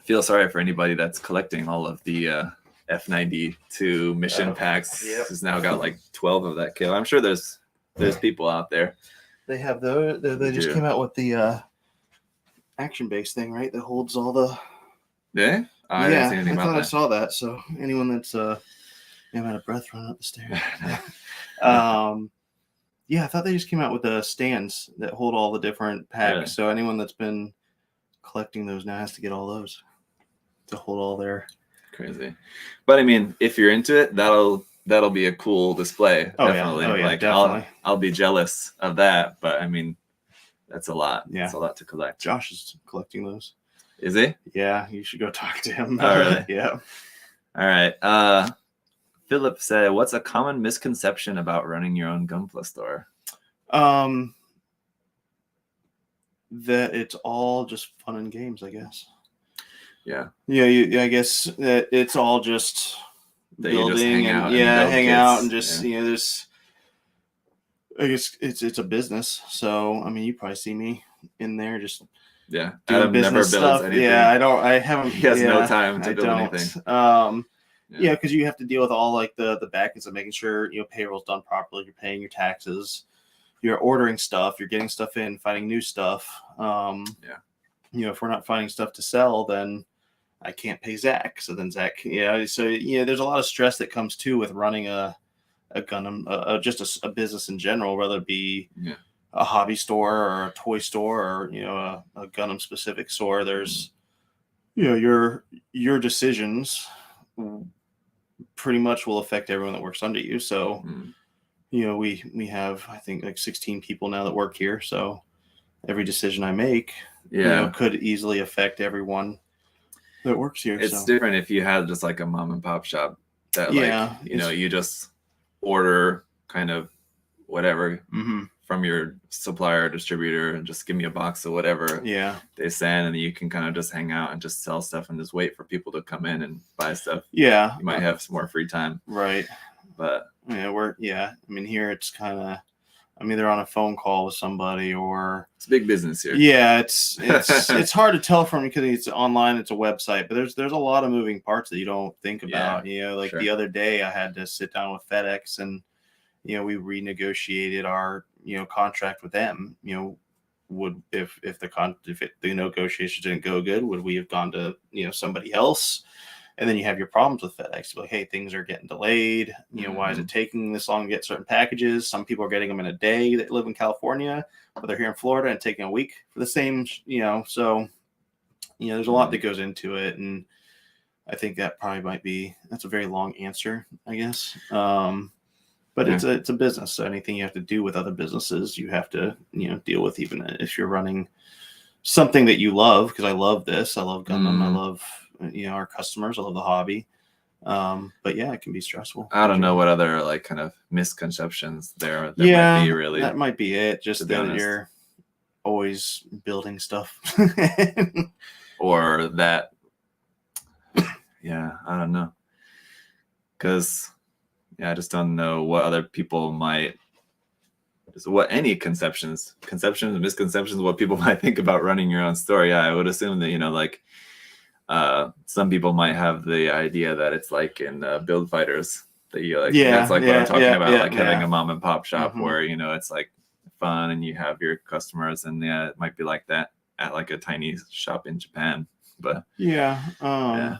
feel sorry for anybody that's collecting all of the F92 mission packs. Yep. Who's now got like 12 of that kit. I'm sure there's people out there. They have those. They just came out with the action-based thing, right? That holds all the. Yeah. I didn't see anything about thought that. I saw that. So anyone that's I'm out of breath running up the stairs. Yeah, I thought they just came out with the stands that hold all the different packs. Really? So anyone that's been collecting those now has to get all those to hold all their. Crazy. But I mean, if you're into it, that'll be a cool display. Oh, Definitely. yeah. Oh, yeah, like definitely. I'll be jealous of that, but I mean, that's a lot. Yeah. It's a lot to collect. Josh is collecting those. Is he? Yeah, you should go talk to him. Oh, really? Yeah. All right. Philip said, what's a common misconception about running your own Gunpla store? That it's all just fun and games, I guess. Yeah. Yeah, I guess that it's all just That you building just hang and out and build hang kits. out and just Yeah. there's. I guess it's a business, so I mean, you probably see me in there just Yeah. doing Adam never business builds stuff. anything. Yeah, I haven't. He has no yeah, time to I build don't. anything. Yeah, because you have to deal with all like the backends of making sure payroll's done properly. You're paying your taxes. You're ordering stuff. You're getting stuff in. Finding new stuff. If we're not finding stuff to sell, then I can't pay Zach. So then Zach, there's a lot of stress that comes too with running a Gundam, just a business in general, whether it be a hobby store or a toy store or a Gundam specific store. There's your decisions pretty much will affect everyone that works under you. So we have, I think, like 16 people now that work here. So every decision I make could easily affect everyone that works here. It's different if you had just like a mom and pop shop that you just order kind of whatever from your supplier or distributor and just give me a box of whatever they send, and then you can kind of just hang out and just sell stuff and just wait for people to come in and buy stuff. You might have some more free time, right? But I mean, here it's kind of, I'm either on a phone call with somebody or it's big business here. Yeah, it's hard to tell from because it's online, it's a website, but there's a lot of moving parts that you don't think about. The other day I had to sit down with FedEx and we renegotiated our contract with them. Would if the negotiations didn't go good, would we have gone to somebody else? And then you have your problems with FedEx. Like, hey, things are getting delayed. Why is it taking this long to get certain packages? Some people are getting them in a day that live in California, but they're here in Florida and taking a week for the same, So, there's a lot that goes into it. And I think that probably that's a very long answer, I guess. But it's a business. So anything you have to do with other businesses, you have to, deal with, even if you're running something that you love. Because I love this. I love Gundam. I love our customers. I love the hobby. But it can be stressful. I don't know what other like kind of misconceptions there might be, really. That might be it. Just that you're always building stuff. Or that I don't know. Because I just don't know what other people might, what any conceptions, misconceptions, what people might think about running your own store. I would assume that some people might have the idea that it's like in Build Fighters that you like. That's like what I'm talking about, having a mom and pop shop where it's like fun and you have your customers, and it might be like that at like a tiny shop in Japan. But and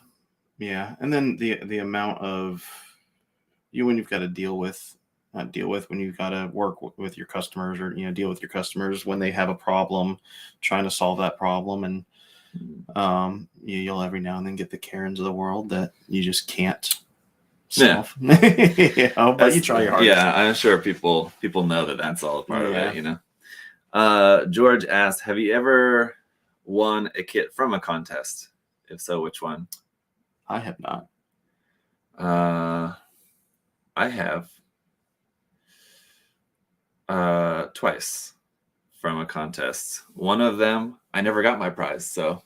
then the amount of when you've got to when you've got to work with your customers, or deal with your customers when they have a problem, trying to solve that problem. And you'll every now and then get the Karens of the world that you just can't solve. But you try your hardest. I'm sure people know that that's all a part of it. George asked, have you ever won a kit from a contest? If so, which one? I have not. I have twice from a contest. One of them, I never got my prize. So,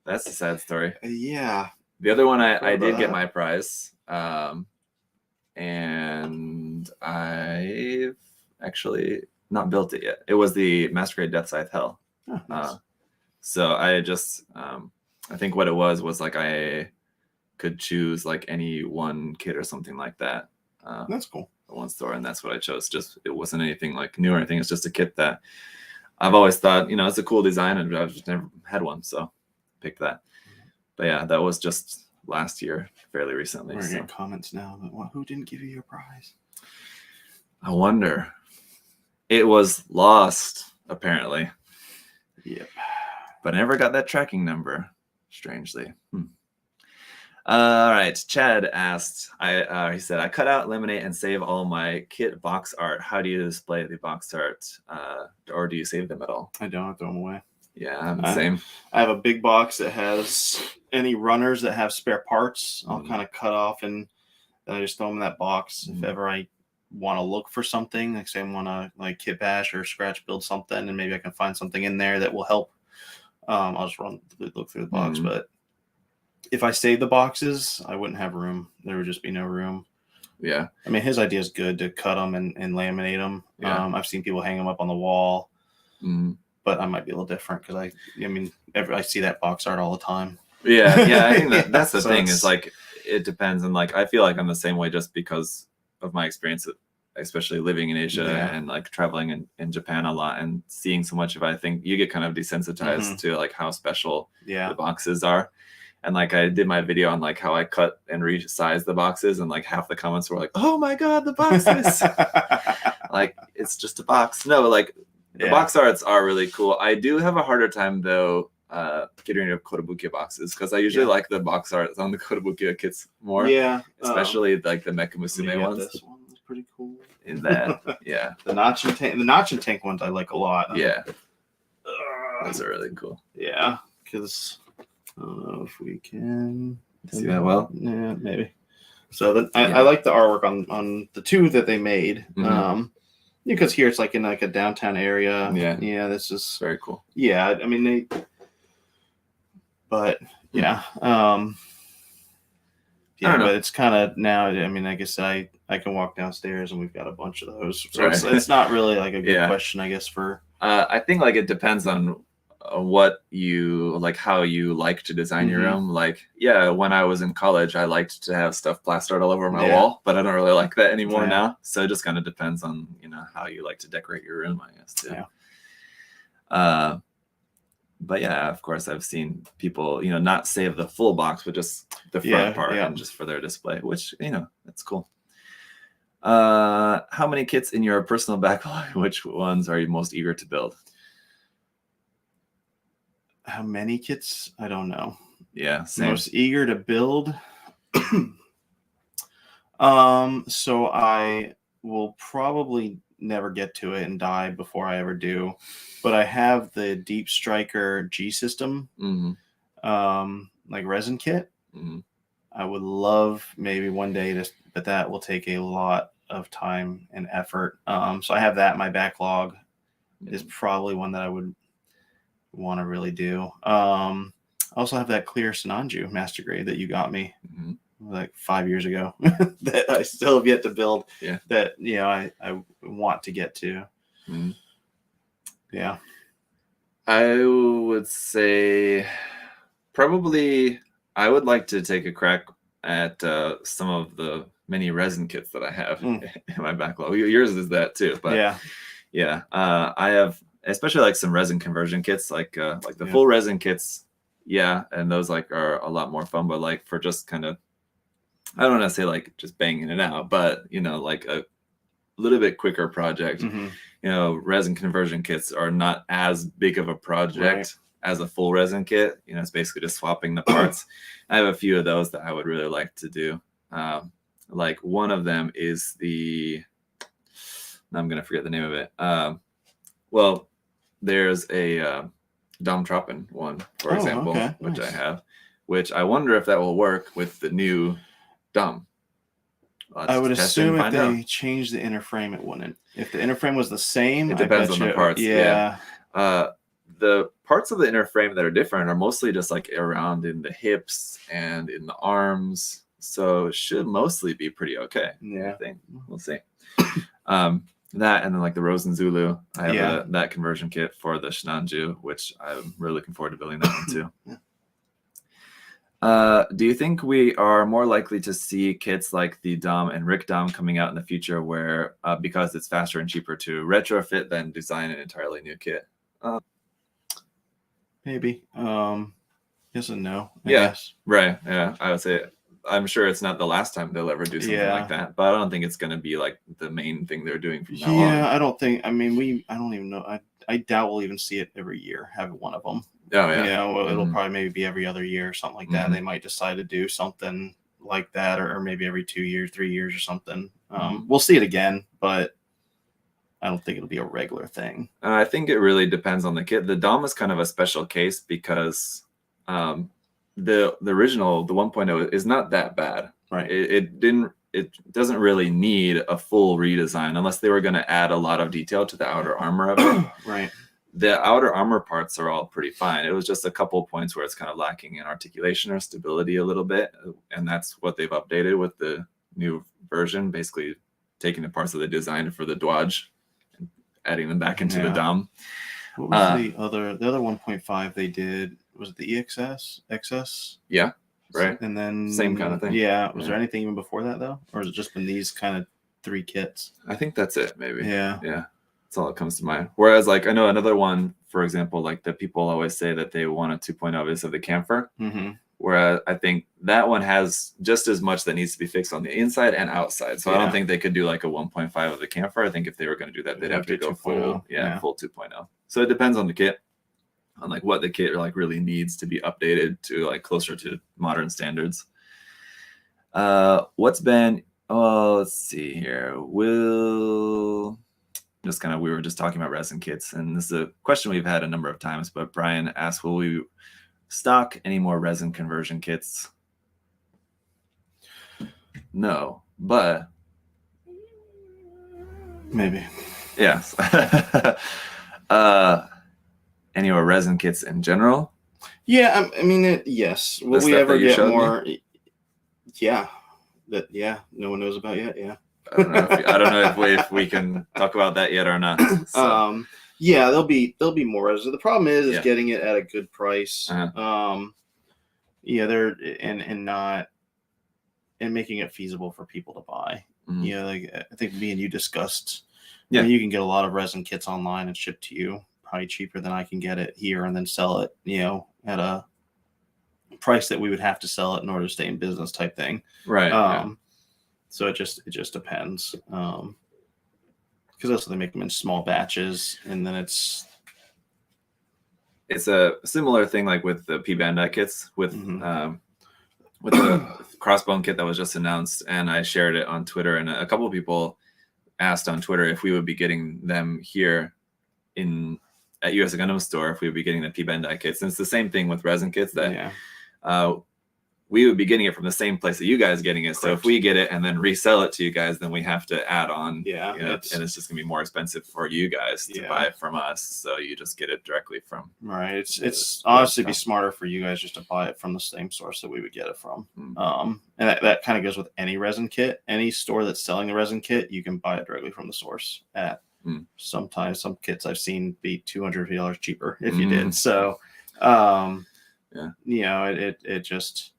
that's a sad story. Yeah. The other one, I did get my prize. And I've actually not built it yet. It was the Masquerade Death Scythe Hell. Oh, nice. So I just, I think what it was like I could choose like any one kit or something like that. That's cool. One store, and that's what I chose. Just it wasn't anything like new or anything. It's just a kit that I've always thought, it's a cool design, and I've just never had one, so picked that. But yeah, that was just last year, fairly recently. We're getting comments now. But who didn't give you your prize? I wonder. It was lost, apparently. Yep. But I never got that tracking number, strangely. All right. Chad asked, he said, I cut out, eliminate, and save all my kit box art. How do you display the box art? Or do you save them at all? I don't throw them away. Yeah, I'm the same. I have a big box that has any runners that have spare parts. I'll kind of cut off, and then I just throw them in that box. If ever I want to look for something, like say I want to like kit bash or scratch build something, and maybe I can find something in there that will help. I'll just look through the box. But if I save the boxes, I wouldn't have room. There would just be no room. Yeah. I mean, his idea is good to cut them and laminate them. Yeah. I've seen people hang them up on the wall, but I might be a little different because I see that box art all the time. Yeah. I think that's the thing is like it depends, and like I feel like I'm the same way just because of my experience, especially living in Asia and like traveling in Japan a lot and seeing so much of it. I think you get kind of desensitized to like how special the boxes are. And like I did my video on like how I cut and resize the boxes, and like half the comments were like, "Oh my god, the boxes!" Like it's just a box. No, like the box arts are really cool. I do have a harder time though getting rid of Kotobukiya boxes because I usually like the box arts on the Kotobukiya kits more. Yeah, especially like the Mecha Musume ones. This one is pretty cool. In that, the notch and tank ones I like a lot. Yeah, those are really cool. Yeah, because. I don't know if we can see that well. Yeah, maybe. So I like the artwork on the two that they made. Because here it's like in like a downtown area. Yeah, this is very cool. Yeah, I mean but but it's kind of now. I mean, I guess I can walk downstairs and we've got a bunch of those. So it's not really like a good question, I guess. For I think like it depends on what you like, how you like to design your room. Like when I was in college I liked to have stuff plastered all over my wall, but I don't really like that anymore now, so it just kind of depends on how you like to decorate your room, I guess, too. But of course I've seen people not save the full box but just the front part and just for their display, which that's cool. How many kits in your personal backlog? Which ones are you most eager to build? How many kits? I don't know. Yeah, same. Most eager to build. So I will probably never get to it and die before I ever do. But I have the Deep Striker G system, like resin kit. I would love maybe one day but that will take a lot of time and effort. So I have that in my backlog. Is probably one that I would want to really do. I also have that clear Sinanju master grade that you got me like 5 years ago that I still have yet to build. That I want to get to. I would say probably I would like to take a crack at some of the many resin kits that I have in my backlog. Yours is that too, but I have especially like some resin conversion kits, like the full resin kits. And those like are a lot more fun, but like for just kind of, I don't want to say like just banging it out, but like a little bit quicker project. Resin conversion kits are not as big of a project as a full resin kit. It's basically just swapping the parts. I have a few of those that I would really like to do. Like one of them is I'm gonna forget the name of it. Well, there's a Domtropen one, for example, which I have, which I wonder if that will work with the new Dom. I would assume if they changed the inner frame, it wouldn't. If the inner frame was the same, it depends on the parts. The parts of the inner frame that are different are mostly just like around in the hips and in the arms, so it should mostly be pretty okay. I think we'll see. That and then like the Rosen Zulu. I have Yeah. that conversion kit for the Shinanju, which I'm really looking forward to building that one too. Do you think we are more likely to see kits like the Dom and Rick Dom coming out in the future where, because it's faster and cheaper to retrofit than design an entirely new kit? Maybe. Yes and no. I Yeah. guess. Right. Yeah. I would say I'm sure it's not the last time they'll ever do something like that, but I don't think it's going to be like the main thing they're doing from now on. Yeah, I don't think. I mean, I don't even know. I doubt we'll even see it every year. Have one of them. Oh yeah. Yeah, well, it'll probably maybe be every other year or something like that. They might decide to do something like that, or maybe every 2 years, 3 years, or something. We'll see it again, but I don't think it'll be a regular thing. I think it really depends on the kit. The Dom is kind of a special case because the original, the 1.0, is not that bad. Right. It doesn't really need a full redesign unless they were going to add a lot of detail to the outer armor of it. Right. The outer armor parts are all pretty fine. It was just a couple of points where it's kind of lacking in articulation or stability a little bit, and that's what they've updated with the new version, basically taking the parts that they designed for the Dodge and adding them back into the Dom. What was the other 1.5 they did? Was it the EXS? XS? Yeah, right. And then same kind of thing. Yeah. Was there anything even before that though, or has it just been these kind of 3 kits? I think that's it. Maybe. Yeah. That's all that comes to mind. Whereas, like, I know another one, for example, like that people always say that they want a 2.0 is of the Camphor. Whereas I think that one has just as much that needs to be fixed on the inside and outside. So I don't think they could do like a 1.5 of the Camphor. I think if they were going to do that, they'd have to go full 2.0. So it depends on the kit, on like what the kit like really needs to be updated to like closer to modern standards. What's been? Oh, let's see here. We were just talking about resin kits, and this is a question we've had a number of times, but Brian asked, will we stock any more resin conversion kits? No, but maybe. Yes. Any more resin kits in general? Yeah, I mean, yes. Will we ever get more? Yeah. No one knows about yet. Yeah. I don't know if we can talk about that yet or not. So. Yeah, there'll be more resin. The problem is getting it at a good price. They're and making it feasible for people to buy. Like I think me and you discussed. Yeah, you can get a lot of resin kits online and shipped to you, probably cheaper than I can get it here and then sell it. At a price that we would have to sell it in order to stay in business, type thing. Right. So it just depends. Because also they make them in small batches, and then it's a similar thing like with the P Bandai kits with the Crossbone kit that was just announced, and I shared it on Twitter, and a couple of people asked on Twitter if we would be getting them here at US Gundam Store, if we would be getting the P Bandai kits. And it's the same thing with resin kits that we would be getting it from the same place that you guys getting it. So if we get it and then resell it to you guys, then we have to add on, and it's just gonna be more expensive for you guys to buy it from us. So you just get it directly from. Right. It's honestly be smarter for you guys just to buy it from the same source that we would get it from. And that kind of goes with any resin kit. Any store that's selling the resin kit, you can buy it directly from the source at. Sometimes some kits I've seen be $200 cheaper if you did. So, it just.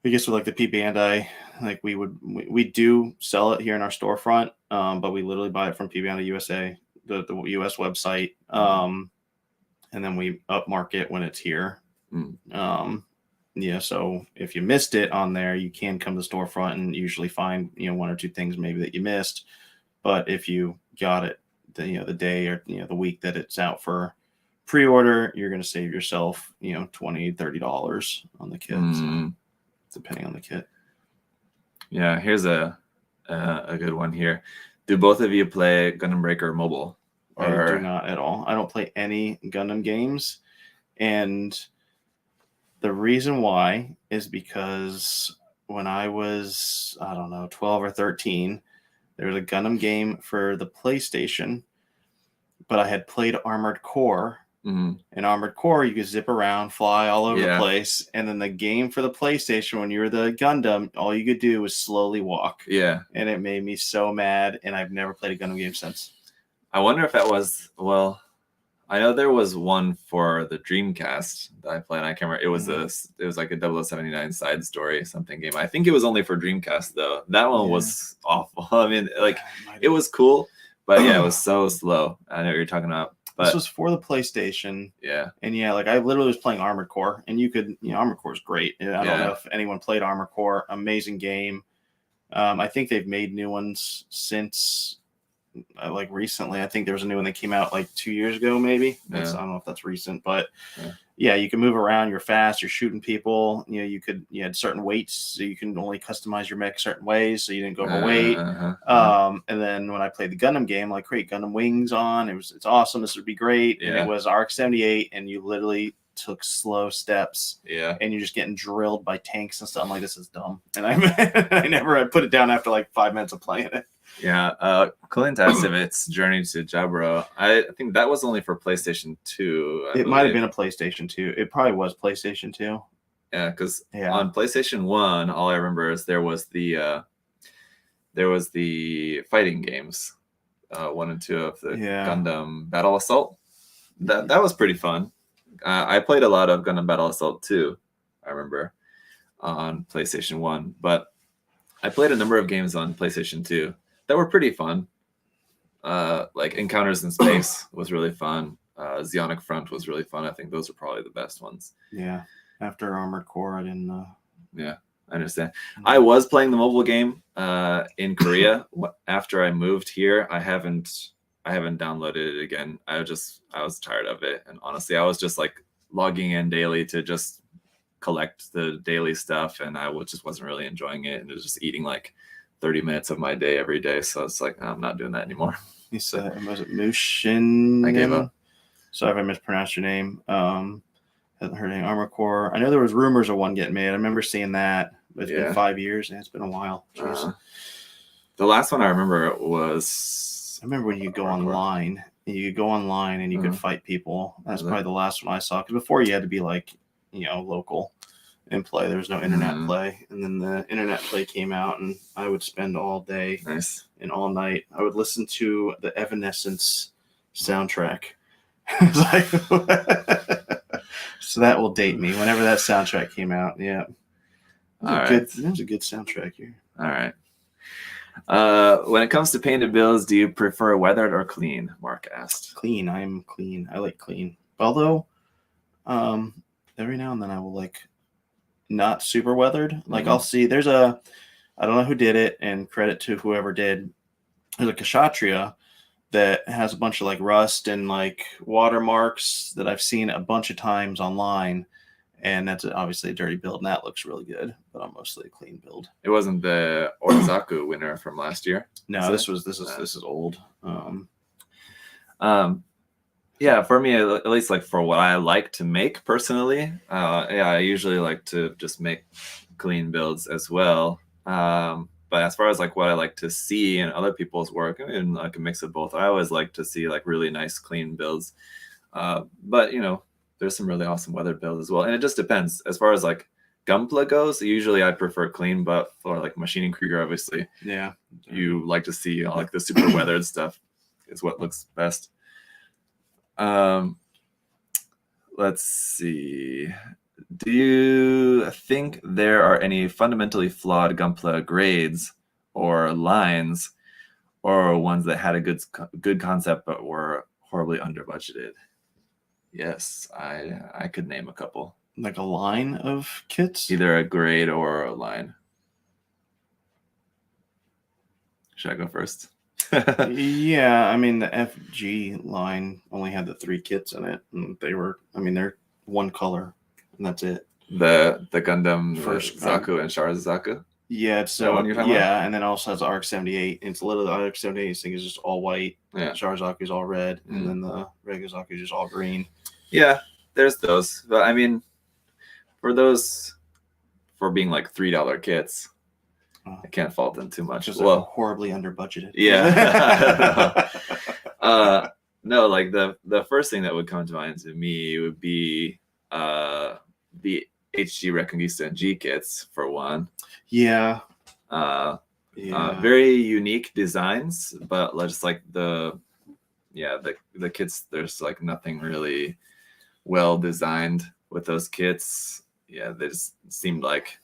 I guess with like the P Bandai, like we do sell it here in our storefront, but we literally buy it from P Bandai USA, the US website, and then we upmark it when it's here. So if you missed it on there, you can come to the storefront and usually find 1 or 2 things maybe that you missed. But if you got it the day or the week that it's out for pre-order, you're going to save yourself $20-$30 on the kit. So. Depending on the kit. Yeah, here's a good one here. Do both of you play Gundam Breaker mobile? I do not at all. I don't play any Gundam games, and the reason why is because when I was 12 or 13, there was a Gundam game for the PlayStation, but I had played Armored Core Mhm. In Armored Core, you could zip around, fly all over the Yeah. place. And then the game for the PlayStation, when you were the Gundam, all you could do was slowly walk. Yeah. And it made me so mad. And I've never played a Gundam game since. I wonder if that was, well, I know there was one for the Dreamcast that I played. I can't remember. It was it was like a 0079 side story something game. I think it was only for Dreamcast though. That one was awful. I mean, like it was cool, but yeah, it was so slow. I know what you're talking about. But this was for the PlayStation. Yeah. And yeah, like I literally was playing Armored Core, and you could, Armored Core is great. I don't know if anyone played Armored Core. Amazing game. I think they've made new ones since. Like recently, I think there was a new one that came out like 2 years ago, maybe. I don't know if that's recent, but yeah, you can move around. You're fast. You're shooting people. You had certain weights, so you can only customize your mech certain ways, so you didn't go overweight. And then when I played the Gundam game, like, great, Gundam wings on. It's awesome. This would be great. And it was RX-78, and you literally took slow steps. Yeah. And you're just getting drilled by tanks and stuff. I'm like, this is dumb. And I put it down after like 5 minutes of playing it. Yeah, Clint asked if it's Journey to Jaburo. I think that was only for PlayStation 2. It might have been a PlayStation 2. It probably was PlayStation 2. Yeah, because on PlayStation 1, all I remember is there was the fighting games, 1 and 2 of the Gundam Battle Assault. That was pretty fun. I played a lot of Gundam Battle Assault 2, I remember, on PlayStation 1, but I played a number of games on PlayStation 2 that were pretty fun. Like Encounters in Space was really fun. Zeonic Front was really fun. I think those are probably the best ones. Yeah. After Armored Core, I didn't. Yeah, I understand. I was playing the mobile game in Korea. After I moved here, I haven't downloaded it again. I was tired of it, and honestly, I was just like logging in daily to just collect the daily stuff, and I just wasn't really enjoying it, and it was just eating like 30 minutes of my day every day. So it's like, I'm not doing that anymore. You said, was it Mushin? I gave up. Sorry if I mispronounced your name. Hasn't heard any Armored Core. I know there was rumors of one getting made. I remember seeing that. But it's been 5 years, and it's been a while. The last one I remember was... I remember when you go online. You could go online and you could fight people. That's probably the last one I saw. Because before you had to be like, local and play. There was no internet play. And then the internet play came out, and I would spend all day and all night. I would listen to the Evanescence soundtrack. So that will date me. Whenever that soundtrack came out, It was a good soundtrack here. All right. When it comes to painted builds, do you prefer weathered or clean? Mark asked. Clean. I'm clean. I like clean. Although, every now and then I will like not super weathered. Like I'll see I don't know who did it, and credit to whoever did. There's a Kshatriya that has a bunch of like rust and like watermarks that I've seen a bunch of times online. And that's obviously a dirty build, and that looks really good. But I'm mostly a clean build. It wasn't the Zaku winner from last year. No, this is old. Yeah, for me, at least like for what I like to make personally, I usually like to just make clean builds as well. But as far as like what I like to see in other people's work, and like a mix of both, I always like to see like really nice clean builds. But there's some really awesome weathered builds as well, and it just depends. As far as like Gunpla goes, usually I prefer clean, but for like Machining Krieger, obviously, you like to see like the super weathered stuff is what looks best. Let's see. Do you think there are any fundamentally flawed Gunpla grades or lines, or ones that had a good concept but were horribly under budgeted? Yes, I could name a couple. Like a line of kits? Either a grade or a line. Should I go first? Yeah, I mean, the FG line only had the 3 kits in it, and they're one color, and that's it. The Gundam first Zaku and Char Zaku? Yeah, it's and then also has RX-78. It's literally the RX-78 thing is just all white. Yeah. Char Zaku is all red, and then the regular Zaku is just all green. Yeah, there's those. But I mean, for being like $3 kits, I can't fault them too much. Just horribly under budgeted. Yeah. No, like the first thing that would come to mind to me would be the HG Reconquista and G kits for one. Yeah. Very unique designs, but just like the kits, there's like nothing really well designed with those kits. Yeah, they just seemed like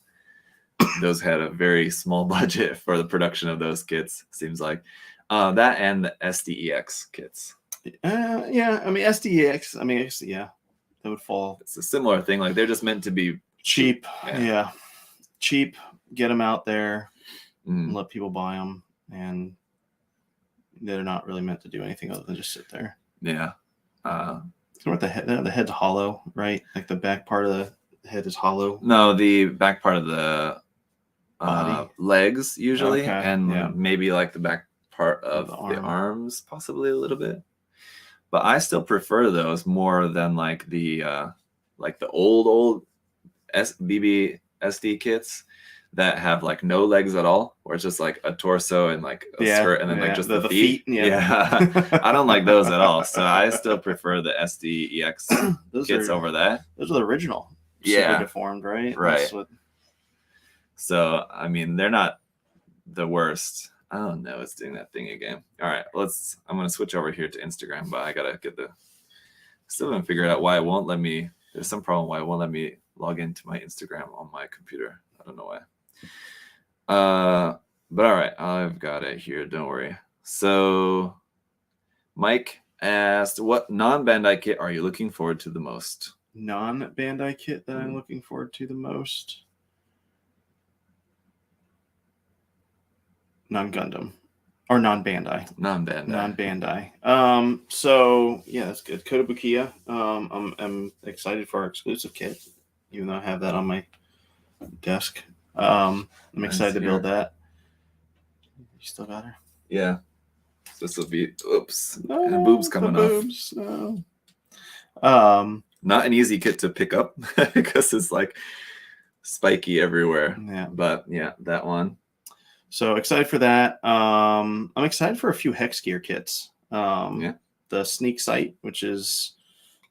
those had a very small budget for the production of those kits. Seems like that and the SDEX kits. Yeah, I mean SDEX. I mean, yeah, that would fall. It's a similar thing. Like they're just meant to be cheap. Yeah. Cheap. Get them out there. Mm. Let people buy them, and they're not really meant to do anything other than just sit there. Yeah. The head's hollow, right? Like the back part of the head is hollow. No, the back part of the body, legs usually, okay. and maybe like the back part of the arms, possibly a little bit. But I still prefer those more than like the old BBSD kits that have like no legs at all, where it's just like a torso and like a skirt and then like just the feet. Yeah. I don't like those at all. So I still prefer the SDEX kits over that. Those are the original. Yeah. Super deformed, right? Right. So I mean, they're not the worst. I don't know. It's doing that thing again. All right, I'm gonna switch over here to Instagram, but I gotta get still haven't figured out why it won't let me. There's some problem why it won't let me log into my Instagram on my computer. I don't know why. But all right, I've got it here. Don't worry. So, Mike asked, "What non-Bandai kit are you looking forward to the most?" Non-Bandai kit that I'm looking forward to the most. Non-Gundam or non-Bandai. Non-Bandai. So yeah, that's good. Kotobukiya. I'm excited for our exclusive kit, even though I have that on my desk. I'm excited to build that. You still got her? Yeah. This will be and boobs coming boobs, off. No. Not an easy kit to pick up because it's like spiky everywhere. Yeah. But yeah, that one. So excited for that. I'm excited for a few hex gear kits. The sneak sight, which is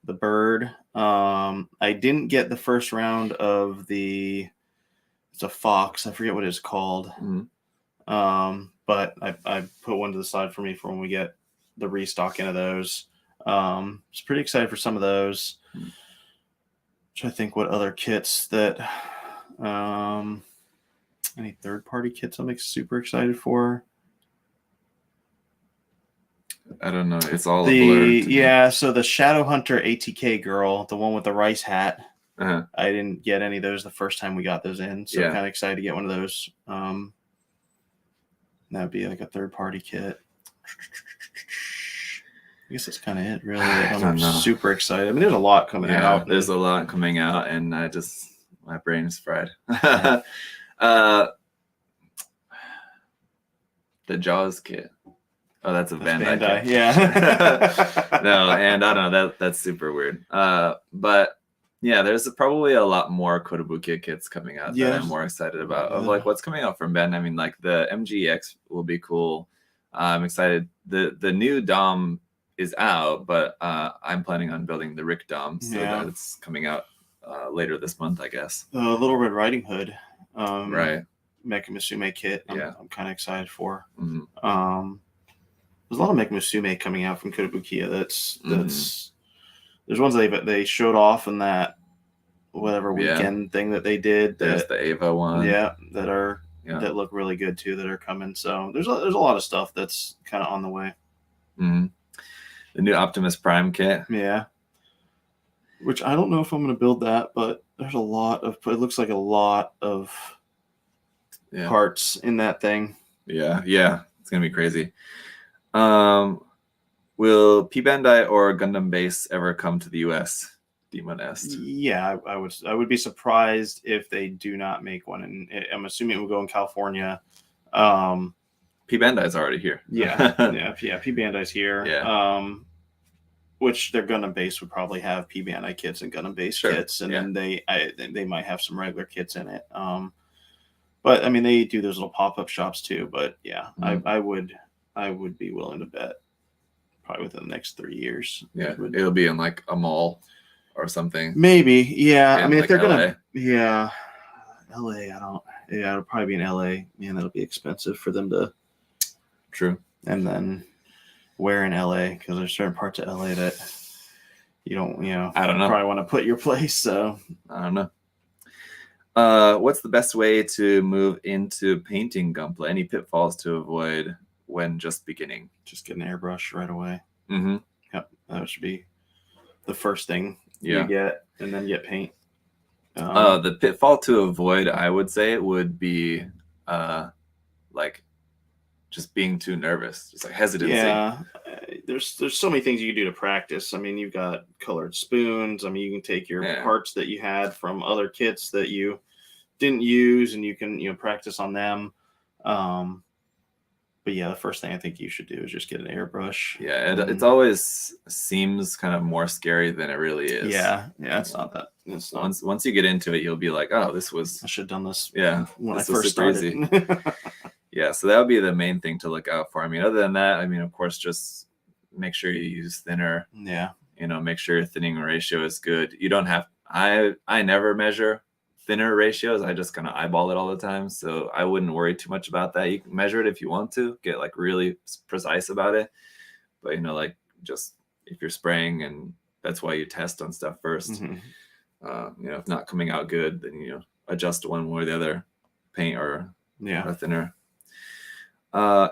the bird. I didn't get the first round of it's a fox. I forget what it's called. Mm-hmm. But I put one to the side for me for when we get the restock into those. Just pretty excited for some of those. I'm trying to think what other kits that any third-party kits I'm super excited for. I don't know. It's all blurred. So the Shadow Hunter ATK girl, the one with the rice hat. Uh-huh. I didn't get any of those the first time we got those in, so I'm kind of excited to get one of those. That would be like a third-party kit. I guess that's kind of it, really. I'm super excited. I mean, there's a lot coming out. There's a lot coming out, and my brain is fried. The Jaws kit. Oh, that's Bandai kit. Yeah. No, and I don't know. That's super weird. But yeah, there's probably a lot more Kotobukiya kits coming out that I'm more excited about. Of like what's coming out from Bandai. I mean, like the MGEX will be cool. I'm excited. The new Dom is out, but I'm planning on building the Rick Dom, so that's coming out later this month, I guess. Little Red Riding Hood, right? Mecha Musume kit. I'm kind of excited for. Mm-hmm. There's a lot of Mecha Musume coming out from Kotobukiya. There's ones they showed off in that whatever weekend thing that they did. There's the Ava one. Yeah, that look really good too. That are coming. So there's a lot of stuff that's kind of on the way. Mm-hmm. The new Optimus Prime kit. Yeah. Which I don't know if I'm going to build that, but there's it looks like a lot of parts in that thing. Yeah. It's going to be crazy. Will P Bandai or Gundam Base ever come to the US? Demon asked. Yeah, I would be surprised if they do not make one. And I'm assuming it will go in California. P Bandai's already here. P Bandai's here. Yeah. Which their Gundam Base would probably have P Bandai kits and Gundam Base kits, and then they might have some regular kits in it. But I mean, they do those little pop-up shops too. But yeah, I would be willing to bet probably within the next 3 years. Yeah, it'll be in like a mall or something. Maybe, yeah. I In, mean, like, if they're LA. gonna, yeah, LA. I don't. Yeah, it'll probably be in LA. Man, that'll be expensive for them to. True. And then where in LA? Because there's certain parts of LA that you don't, I don't know. probably want to put your place. So I don't know. What's the best way to move into painting Gunpla? Any pitfalls to avoid when just beginning? just get an airbrush right away. Mm-hmm. Yep, that should be the first thing Yeah. you get, and then get paint. The pitfall to avoid, I would say, would be like just being too nervous, just like hesitancy. Yeah, there's so many things you can do to practice. I mean, you've got colored spoons. I mean, you can take your parts that you had from other kits that you didn't use, and you can practice on them. But yeah, the first thing I think you should do is just get an airbrush. Yeah, it always seems kind of more scary than it really is. Yeah, it's not that. It's not. Once you get into it, you'll be like, oh, this was. I should have done this. Yeah, when I first started. Yeah, so that would be the main thing to look out for. I mean, other than that, I mean, of course, just make sure you use thinner. Yeah. Make sure your thinning ratio is good. You don't have. I never measure thinner ratios. I just kind of eyeball it all the time, so I wouldn't worry too much about that. You can measure it if you want to, get like really precise about it, but like just if you're spraying, and that's why you test on stuff first. Mm-hmm. If not coming out good, then adjust one way or the other, paint or thinner.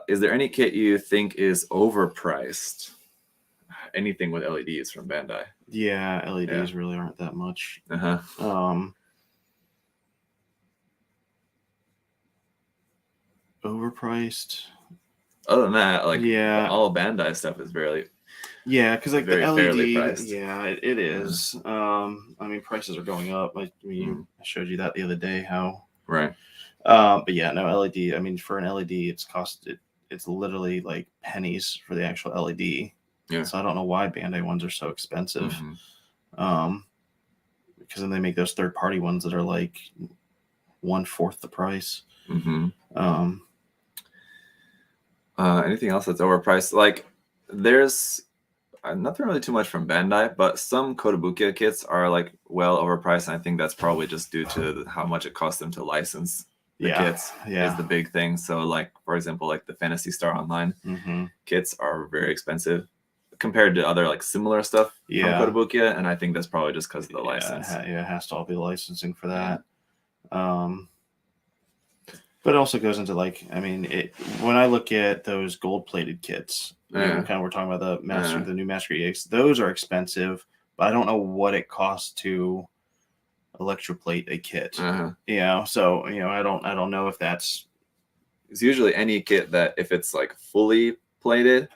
Is there any kit you think is overpriced? Anything with LEDs from Bandai? Yeah, LEDs really aren't that much. Overpriced. Other than that, all Bandai stuff is very because like the LED, priced. it is. I mean, prices are going up. I showed you that the other day. How right. But yeah, no LED. I mean, for an LED, it's literally like pennies for the actual LED. Yeah. So I don't know why Bandai ones are so expensive. Mm-hmm. Because then they make those third-party ones that are like 1/4 the price. Mm-hmm. Anything else that's overpriced? Like, there's nothing really too much from Bandai, but some Kotobukiya kits are like well overpriced, and I think that's probably just due to how much it costs them to license the kits. Is the big thing. So, like, for example, like the Phantasy Star Online kits are very expensive compared to other like similar stuff from Kotobukiya, and I think that's probably just because of the license. It has to all be licensing for that. But it also goes into like, I mean, when I look at those gold-plated kits, kind of we're talking about the new Master EX, those are expensive, but I don't know what it costs to electroplate a kit. So I don't know if that's. It's usually any kit that if it's like fully plated,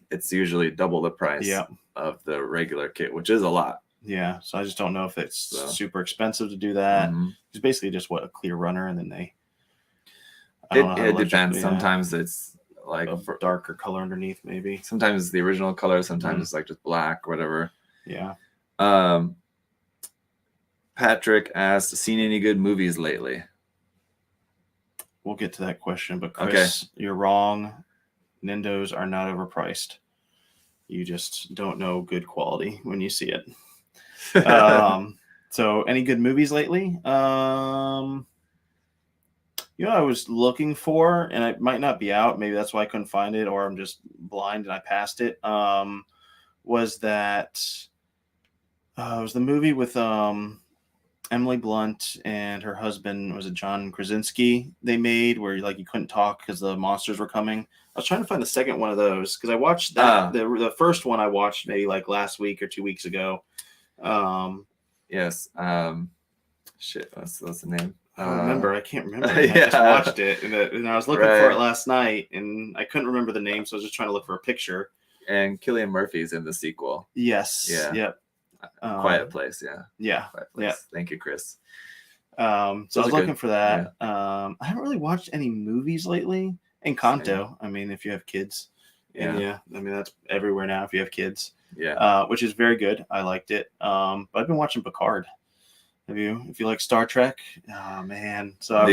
it's usually double the price of the regular kit, which is a lot. Yeah, so I just don't know if it's super expensive to do that. It's basically just a clear runner, and then they. It depends. Sometimes it's like a darker color underneath, maybe. Sometimes it's the original color. Sometimes it's like just black, whatever. Yeah. Patrick asked, "Seen any good movies lately?" We'll get to that question, but Chris, you're wrong. Nindos are not overpriced. You just don't know good quality when you see it. So, any good movies lately? I was looking for, and it might not be out. Maybe that's why I couldn't find it, or I'm just blind and I passed it. Was that it was the movie with Emily Blunt and her husband, was it John Krasinski, they made, where you couldn't talk because the monsters were coming. I was trying to find the second one of those because I watched that. The first one I watched maybe like last week or 2 weeks ago. Yes. Shit, what's the name? I can't remember. I just watched it, and I was looking for it last night, and I couldn't remember the name, so I was just trying to look for a picture. And Cillian Murphy's in the sequel. Yes. Yeah. Yep. Quiet Place. Yeah. Yeah. Quiet Place. Yeah. Thank you, Chris. So I was looking for that. Yeah. I haven't really watched any movies lately. Encanto. I mean, if you have kids. I mean, that's everywhere now if you have kids. Yeah. Which is very good. I liked it. But I've been watching Picard. If you like Star Trek, oh man. So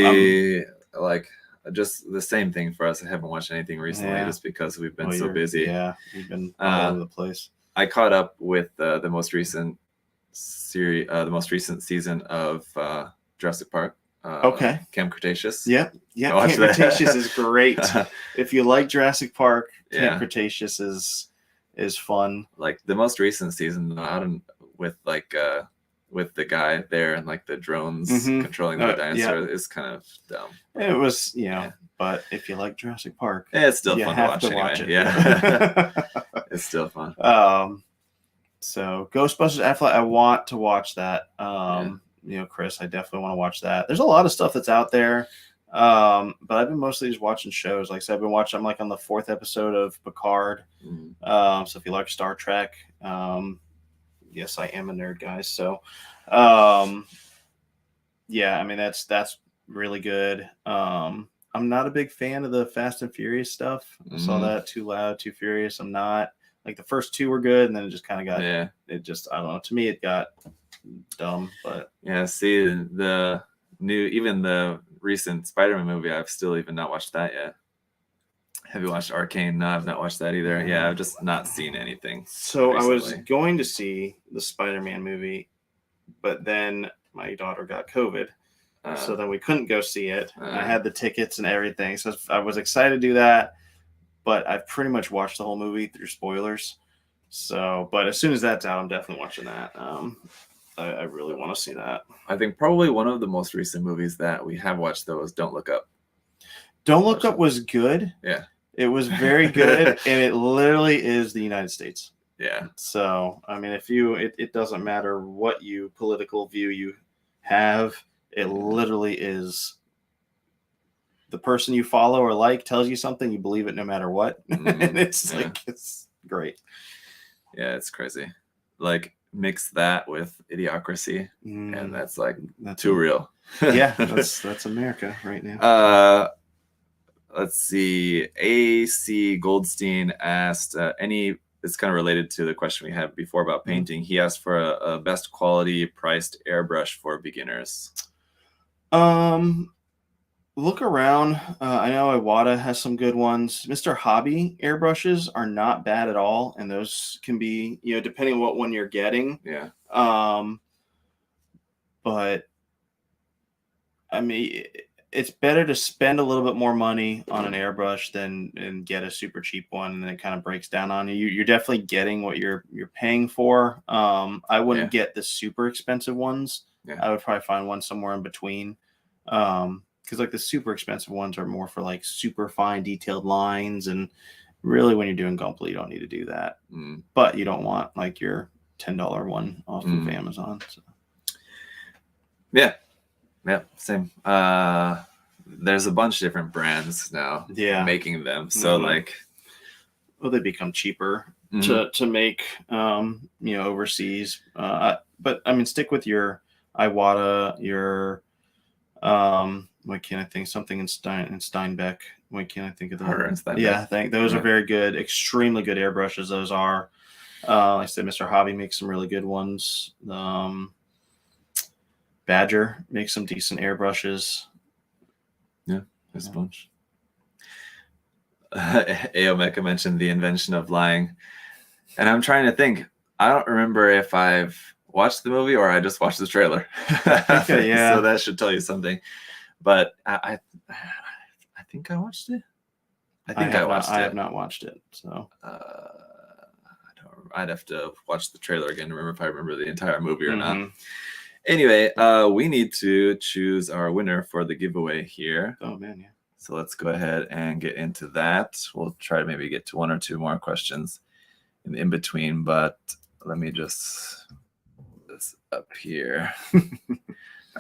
just the same thing for us. I haven't watched anything recently just because we've been so busy. Yeah, we've been all over the place. I caught up with the most recent series, the most recent season of Jurassic Park. Okay. Camp Cretaceous. Yeah. Camp Cretaceous is great. If you like Jurassic Park, Camp Cretaceous is fun. Like the most recent season, with the guy there and like the drones controlling the dinosaur is kind of dumb. It was, but if you like Jurassic Park, it's still fun to watch anyway. Yeah. It's still fun. So Ghostbusters Afterlife, I want to watch that. Chris, I definitely want to watch that. There's a lot of stuff that's out there. But I've been mostly just watching shows. Like I said, I'm like on the 4th episode of Picard. So if you like Star Trek, yes, I am a nerd, guys. So, yeah, I mean, that's really good. I'm not a big fan of the Fast and Furious stuff. I saw that Too Loud, Too Furious. I'm not. Like the first 2 were good, and then it just kind of got, it just, I don't know. To me, it got dumb, but. Yeah, see, even the recent Spider-Man movie, I've still even not watched that yet. Have you watched Arcane? No, I've not watched that either. Yeah, I've just not seen anything. So recently. I was going to see the Spider-Man movie, but then my daughter got COVID. So then we couldn't go see it. I had the tickets and everything. So I was excited to do that, but I've pretty much watched the whole movie through spoilers. So, but as soon as that's out, I'm definitely watching that. I really want to see that. I think probably one of the most recent movies that we have watched, though, is Don't Look Up. Don't Look Up was good. Yeah. It was very good, and it literally is the United States. Yeah. So, I mean, it doesn't matter what political view you have, it literally is the person you follow or like tells you something, you believe it no matter what. And it's it's great. Yeah, it's crazy. Like, mix that with Idiocracy, and that's too real. Yeah, that's America right now. Let's see. AC Goldstein asked it's kind of related to the question we had before about painting. He asked for a best quality priced airbrush for beginners. Look around. I know Iwata has some good ones. Mr. Hobby airbrushes are not bad at all, and those can be, depending on what one you're getting. Yeah. But I mean, it's better to spend a little bit more money on an airbrush than get a super cheap one, and then it kind of breaks down on you. You're definitely getting what you're paying for. I wouldn't get the super expensive ones. Yeah. I would probably find one somewhere in between. Because like the super expensive ones are more for like super fine detailed lines, and really when you're doing Gunpla, you don't need to do that. But you don't want like your $10 one off of Amazon. So. Yeah, same. There's a bunch of different brands now making them. So they become cheaper to make overseas. But I mean, stick with your Iwata, your why can't I think something in Steinbeck? Why can't I think of that? Yeah, I think those are very good, extremely good airbrushes. Those are. Like I said, Mr. Hobby makes some really good ones. Badger makes some decent airbrushes. Yeah, there's a bunch. Aomeka mentioned the invention of lying, and I'm trying to think. I don't remember if I've watched the movie or I just watched the trailer. Okay, yeah. So that should tell you something. But I think I watched it. I have not watched it. So I'd have to watch the trailer again to remember if I remember the entire movie or not. Anyway, we need to choose our winner for the giveaway here. Oh man, yeah. So let's go ahead and get into that. We'll try to maybe get to one or two more questions in between, but let me just put this up here.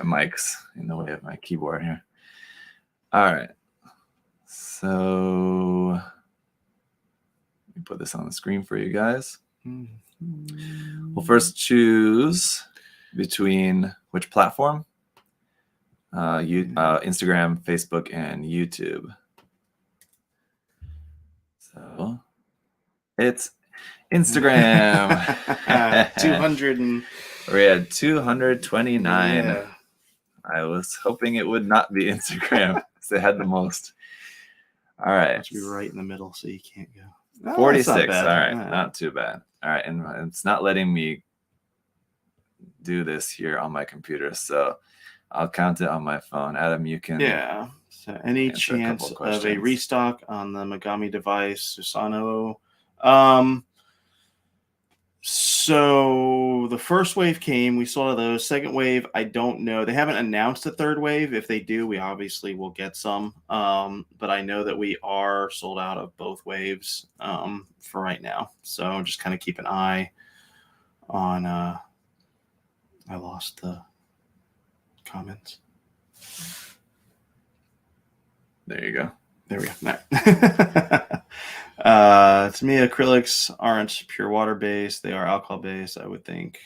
My mic's in the way of my keyboard here. All right. So let me put this on the screen for you guys. We'll first choose between which platform? Instagram, Facebook, and YouTube. So it's Instagram. 200 and we had 229. Yeah. I was hoping it would not be Instagram. because they had the most. All right. It should be right in the middle, so you can't go. 46. Not All right, bad. not too bad. All right, and it's not letting me do this here on my computer, so I'll count it on my phone. Adam, you can. Yeah. So any answer a couple chance of a questions. restock on the Megami device, Susano? So the first wave came, we saw those. Second wave, I don't know. They haven't announced a third wave. If they do, we obviously will get some. But I know that we are sold out of both waves for right now. So just kind of keep an eye on. I lost the comments. There you go. There we go. To me, acrylics aren't pure water based. They are alcohol based, I would think.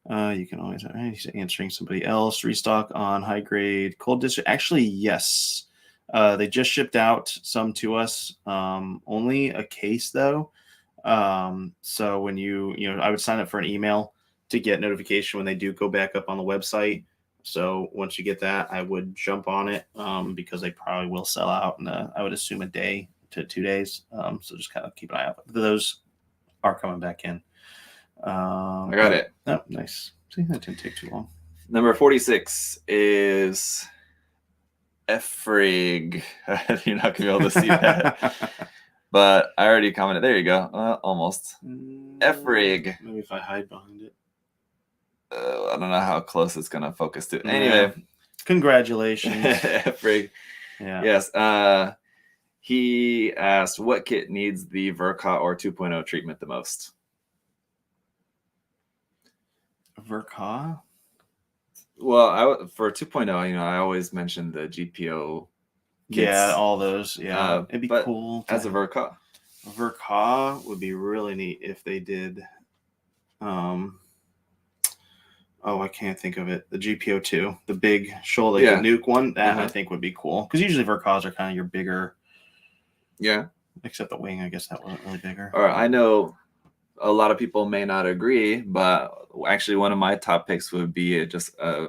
You can always he's answering somebody else. Restock on high grade cold district. Actually, yes. They just shipped out some to us. Only a case though. So when I would sign up for an email to get notification when they do go back up on the website. So once you get that, I would jump on it because they probably will sell out in I would assume a day to 2 days. So just kind of keep an eye out. Those are coming back in. I got it. Oh, nice. See, that didn't take too long. Number 46 is Efrig. You're not going to be able to see that. But I already commented. There you go. Almost. Efrig. Maybe if I hide behind it. I don't know how close it's going to focus to. Anyway. Congratulations. Efrig. Yeah. Yes. He asked, what kit needs the Verka or 2.0 treatment the most? Verka? Well, for 2.0, I always mention the GPO kits. Yeah, all those. Yeah, it'd be but cool. As a Verka. Verka would be really neat if they did. I can't think of it. The GPO2, the big shoulder nuke one. That I think would be cool because usually Verkas are kind of your bigger. Yeah. Except the wing, I guess that wasn't really bigger. Or I know a lot of people may not agree, but actually one of my top picks would be just a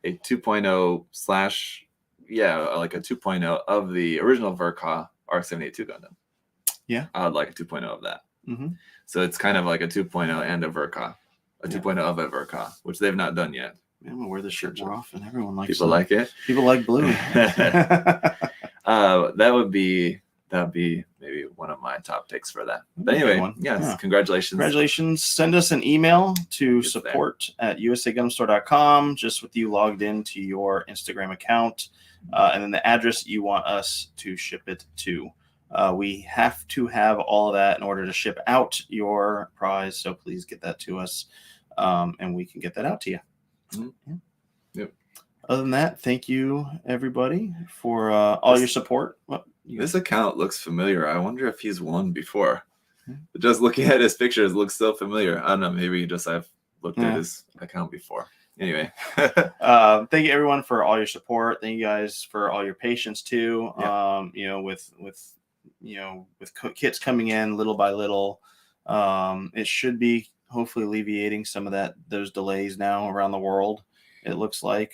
2.0 like a 2.0 of the original Verka R782 Gundam. Yeah. I would like a 2.0 of that. Mm-hmm. So it's kind of like a 2.0 and a Verka. A 2.0 of a Verka, which they've not done yet. Yeah, I'm gonna wear this shirt more often. Everyone likes people like it. People like blue. That'd be maybe one of my top picks for that. But anyway, yes, congratulations. Congratulations. Send us an email to support@usagundamstore.com just with you logged into your Instagram account and then the address you want us to ship it to. We have to have all of that in order to ship out your prize, so please get that to us and we can get that out to you. Mm-hmm. Yeah. Yep. Other than that, thank you everybody for all your support. This account looks familiar. I wonder if he's won before. Just looking at his pictures, it looks so familiar. I don't know. Maybe I've looked at his account before. Anyway, thank you everyone for all your support. Thank you guys for all your patience too. Yeah. With kits coming in little by little, it should be hopefully alleviating some of those delays now around the world. It looks like,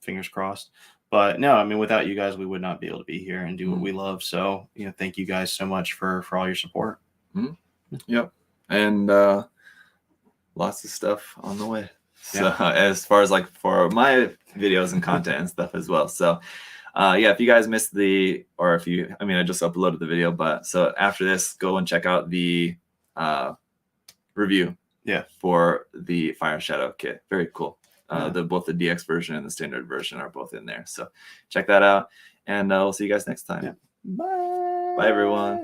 fingers crossed. But no, I mean, without you guys, we would not be able to be here and do what we love. So, thank you guys so much for all your support. Mm-hmm. Yep. And lots of stuff on the way. So as far as like for my videos and content and stuff as well. So if you guys missed I just uploaded the video, but so after this, go and check out the review for the Fire Shadow kit. Very cool. Both the DX version and the standard version are both in there. So check that out. And we'll see you guys next time. Yeah. Bye. Bye, everyone.